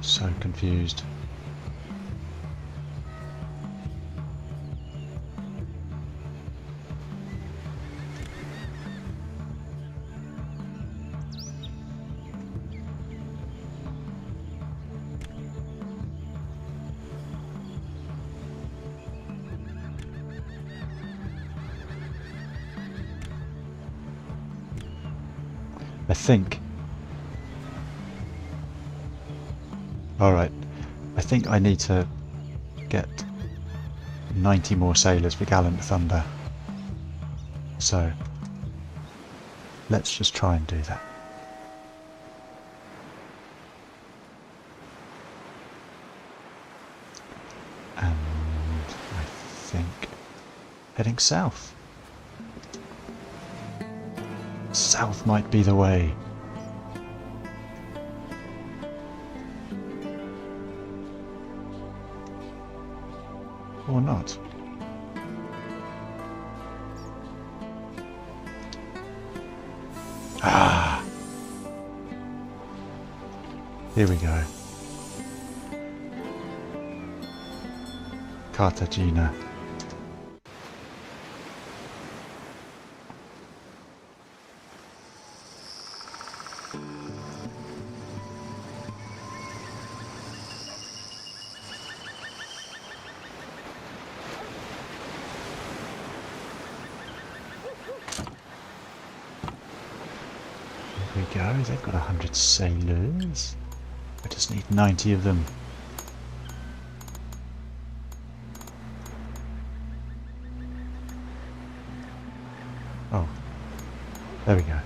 So confused. I think. Alright, I think I need to get 90 more sailors for Gallant Thunder. So, let's just try and do that. And I think heading south. South might be the way. Or not. Ah! Here we go. Cartagena. There we go, they've got 100 sailors. I just need 90 of them. Oh, there we go.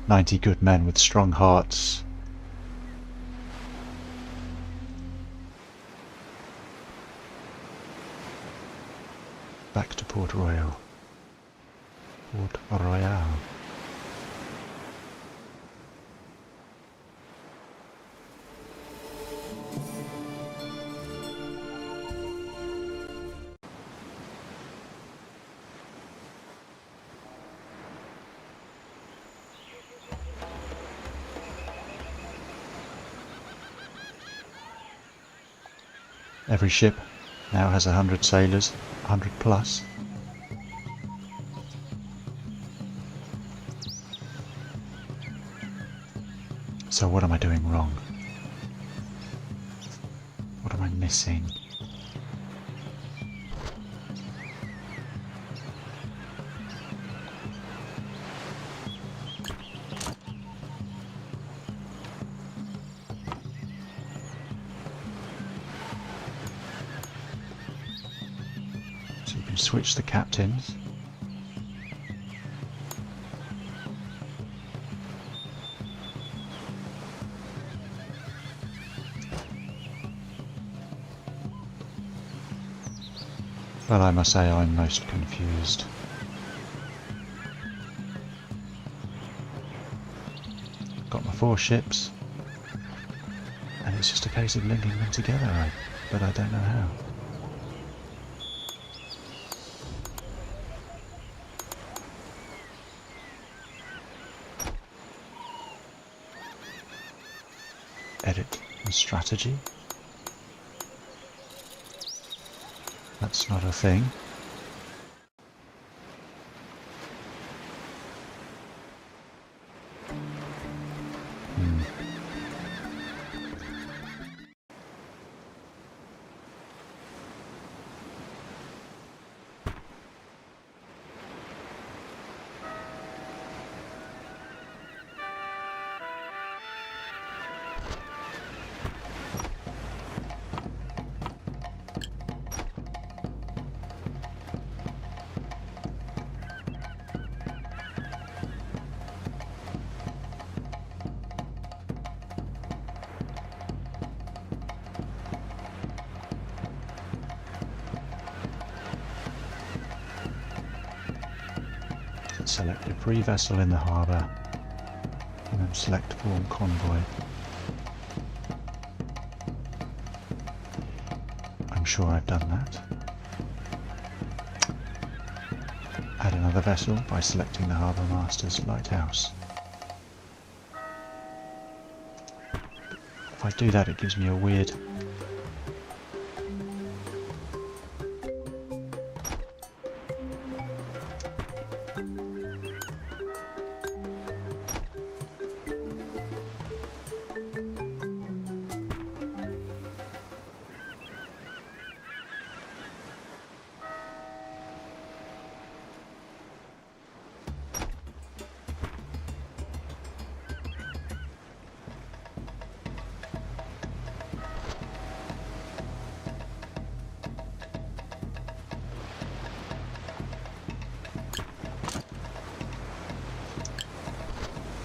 90 good men with strong hearts. Back to Port Royale. Port Royale. Every ship now has 100 sailors, 100 plus. So what am I doing wrong? What am I missing? So you can switch the captains. Well, I must say I'm most confused. got my 4 ships, and it's just a case of linking them together, but I don't know how. Edit and strategy. That's not a thing. Select every vessel in the harbour and then select form convoy. I'm sure I've done that. Add another vessel by selecting the Harbour Master's lighthouse. If I do that, it gives me a weird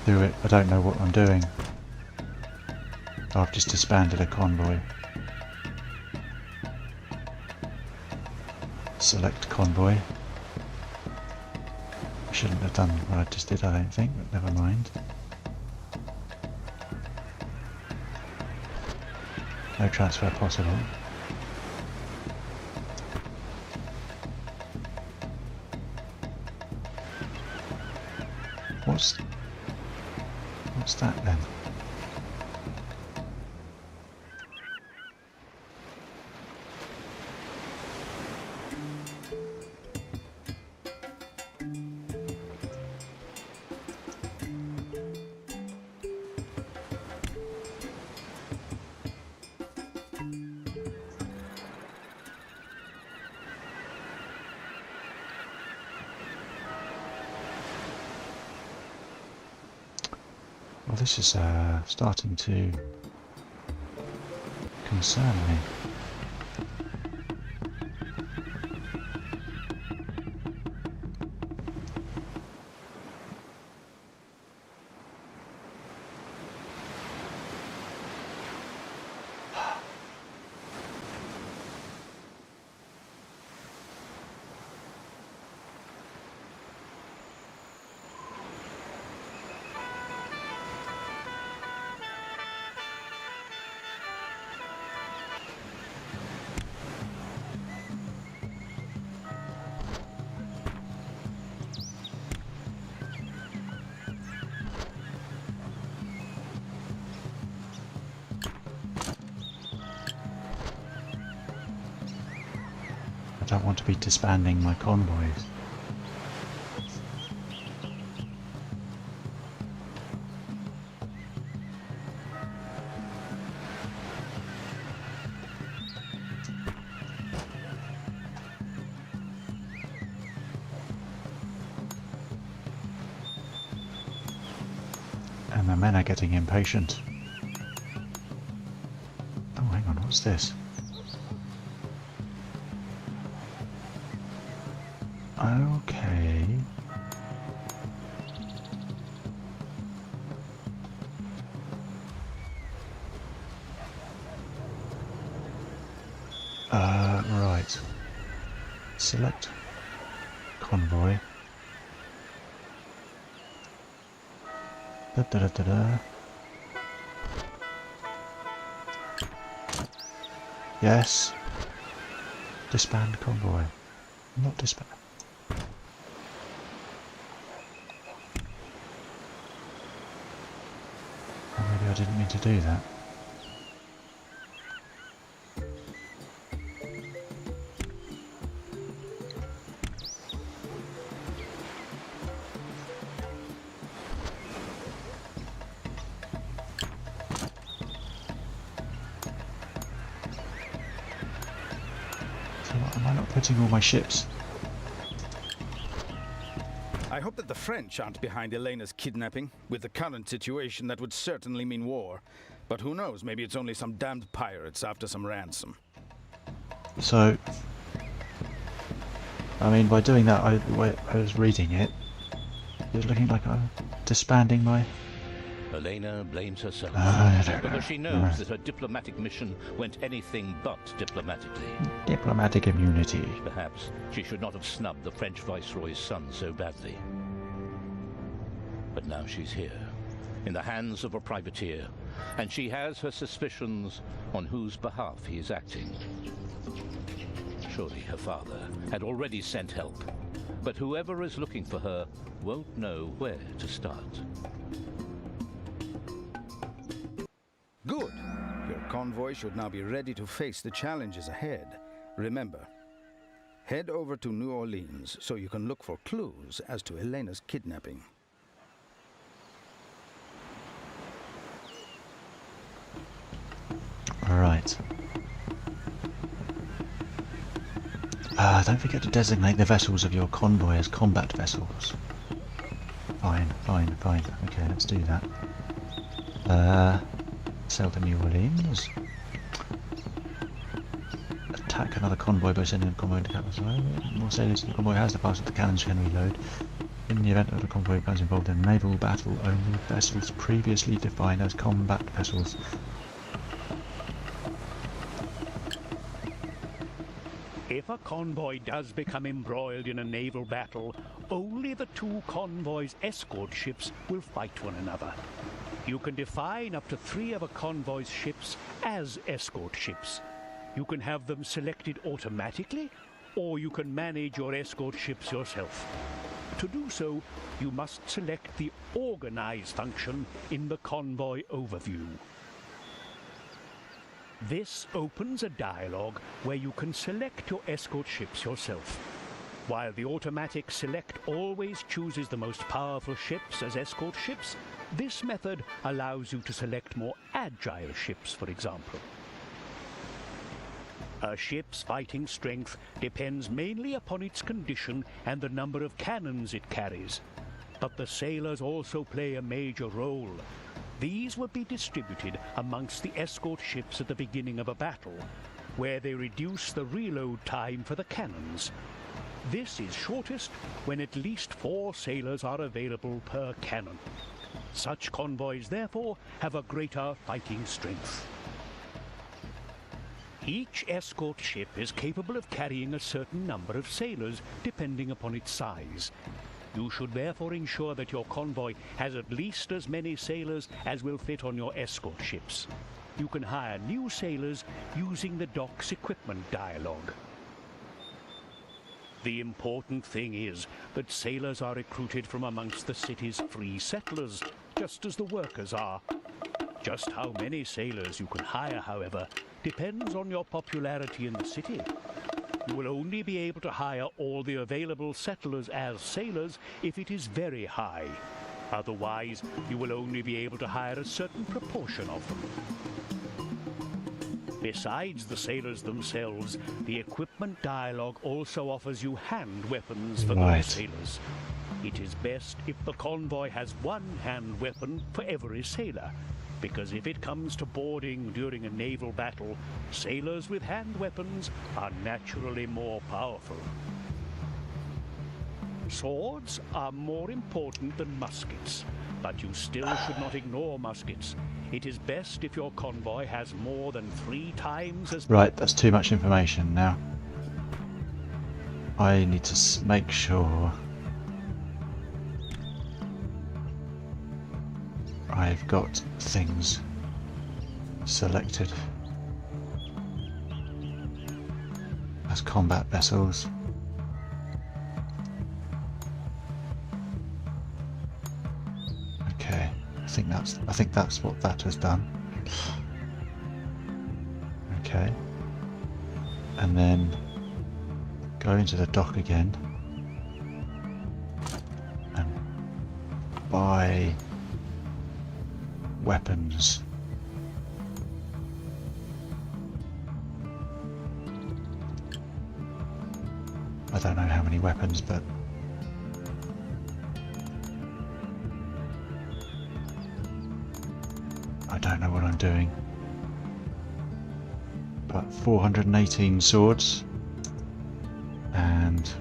do it. I don't know what I'm doing. I've just disbanded a convoy. Select convoy. I shouldn't have done what I just did, I don't think, but never mind. No transfer possible. What's that then? Well, this is starting to concern me. I don't want to be disbanding my convoys. And the men are getting impatient. Oh, hang on, what's this? Okay. Right. Select convoy. Da da da da da. Yes. Disband convoy. Not disband. Or maybe I didn't mean to do that. So what, am I not putting all my ships? I hope that the French aren't behind Elena's kidnapping. With the current situation, that would certainly mean war. But who knows, maybe it's only some damned pirates after some ransom. So, I mean, by doing that, I was reading it. It was looking like I'm disbanding my... Elena blames herself no. because she knows that her diplomatic mission went anything but diplomatically. Diplomatic immunity. Perhaps she should not have snubbed the French Viceroy's son so badly. But now she's here, in the hands of a privateer, and she has her suspicions on whose behalf he is acting. Surely her father had already sent help, but whoever is looking for her won't know where to start. Good. Your convoy should now be ready to face the challenges ahead. Remember, head over to New Orleans so you can look for clues as to Elena's kidnapping. Alright. Don't forget to designate the vessels of your convoy as combat vessels. Fine. Okay, let's do that. Sail to New Orleans. Attack another convoy by sending a convoy into capital. More sailors in the convoy has the pass that the cannons can reload. In the event of the convoy becomes involved in a naval battle, only vessels previously defined as combat vessels. If a convoy does become embroiled in a naval battle, only the two convoy's escort ships will fight one another. You can define up to 3 of a convoy's ships as escort ships. You can have them selected automatically, or you can manage your escort ships yourself. To do so, you must select the Organize function in the convoy overview. This opens a dialog where you can select your escort ships yourself. While the automatic select always chooses the most powerful ships as escort ships, this method allows you to select more agile ships, for example. A ship's fighting strength depends mainly upon its condition and the number of cannons it carries. But the sailors also play a major role. These will be distributed amongst the escort ships at the beginning of a battle, where they reduce the reload time for the cannons. This is shortest when at least 4 sailors are available per cannon. Such convoys, therefore, have a greater fighting strength. Each escort ship is capable of carrying a certain number of sailors, depending upon its size. You should therefore ensure that your convoy has at least as many sailors as will fit on your escort ships. You can hire new sailors using the dock's equipment dialog. The important thing is that sailors are recruited from amongst the city's free settlers, just as the workers are. Just how many sailors you can hire, however, depends on your popularity in the city. You will only be able to hire all the available settlers as sailors if it is very high. Otherwise, you will only be able to hire a certain proportion of them. Besides the sailors themselves, the equipment dialog also offers you hand weapons for those sailors. It is best if the convoy has 1 hand weapon for every sailor, because if it comes to boarding during a naval battle, sailors with hand weapons are naturally more powerful. Swords are more important than muskets, but you still should not ignore muskets. It is best if your convoy has more than 3 times as... Right, that's too much information now. I need to make sure I've got things selected. as combat vessels. Okay, I think that's what that has done. Okay, and then go into the dock again and buy weapons. I don't know how many weapons, but I don't know what I'm doing. But 418 swords and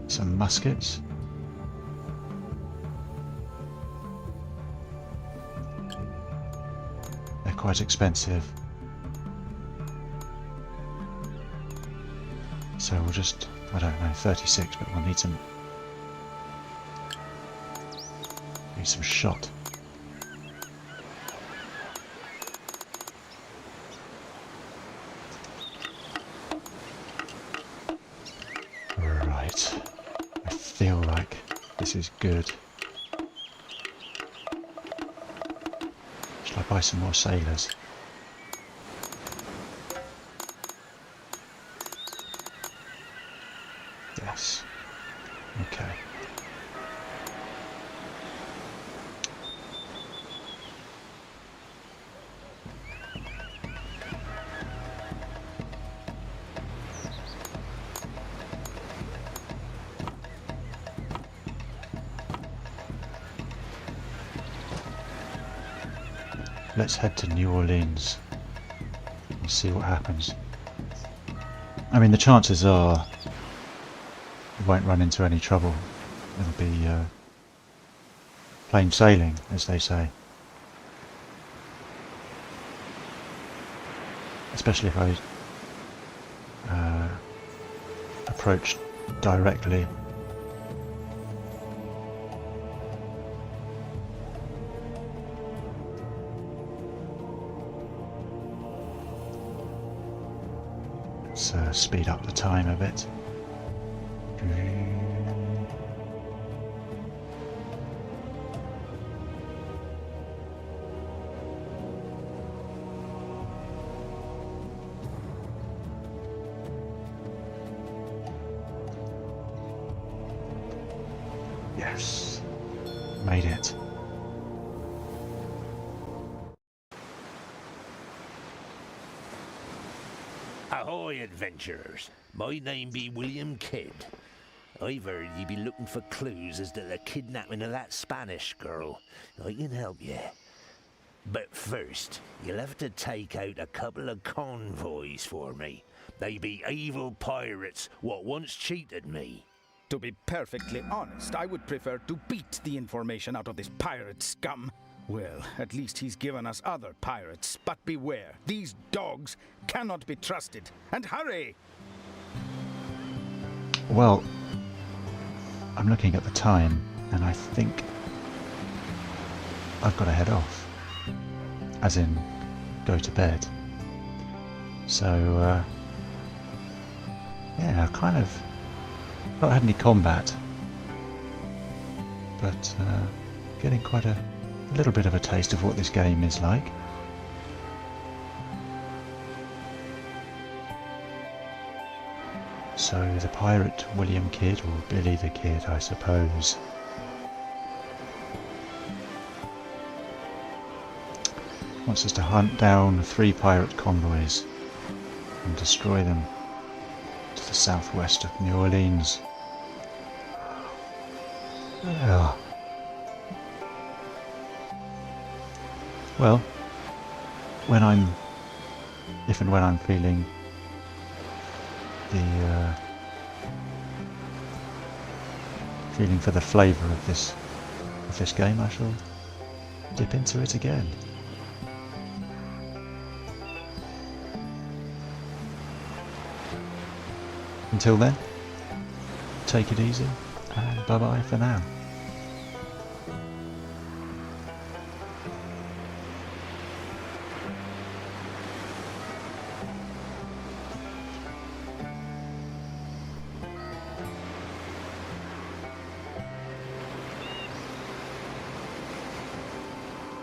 some muskets. They're quite expensive. So we'll just, I don't know, 36, but we'll need some shot. Right. I feel like this is good. Shall I buy some more sailors? Yes. Okay. Let's head to New Orleans and see what happens. I mean, the chances are we won't run into any trouble. It'll be plain sailing, as they say. Especially if I approach directly. Let's speed up the time a bit. Yes, made it. Ahoy, adventurers. My name be William Kidd. I've heard ye be looking for clues as to the kidnapping of that Spanish girl. I can help ye. But first, you'll have to take out a couple of convoys for me. They be evil pirates what once cheated me. To be perfectly honest, I would prefer to beat the information out of this pirate scum. Well, at least he's given us other pirates. But beware, these dogs cannot be trusted. And hurry! Well, I'm looking at the time, and I think I've got to head off. As in, go to bed. So, yeah, kind of not had any combat, but getting quite a little bit of a taste of what this game is like. So the pirate William Kidd, or Billy the Kid, I suppose, wants us to hunt down 3 pirate convoys and destroy them to the southwest of New Orleans. Well, if and when I'm feeling feeling for the flavour of this game, I shall dip into it again. Until then, take it easy, and bye bye for now.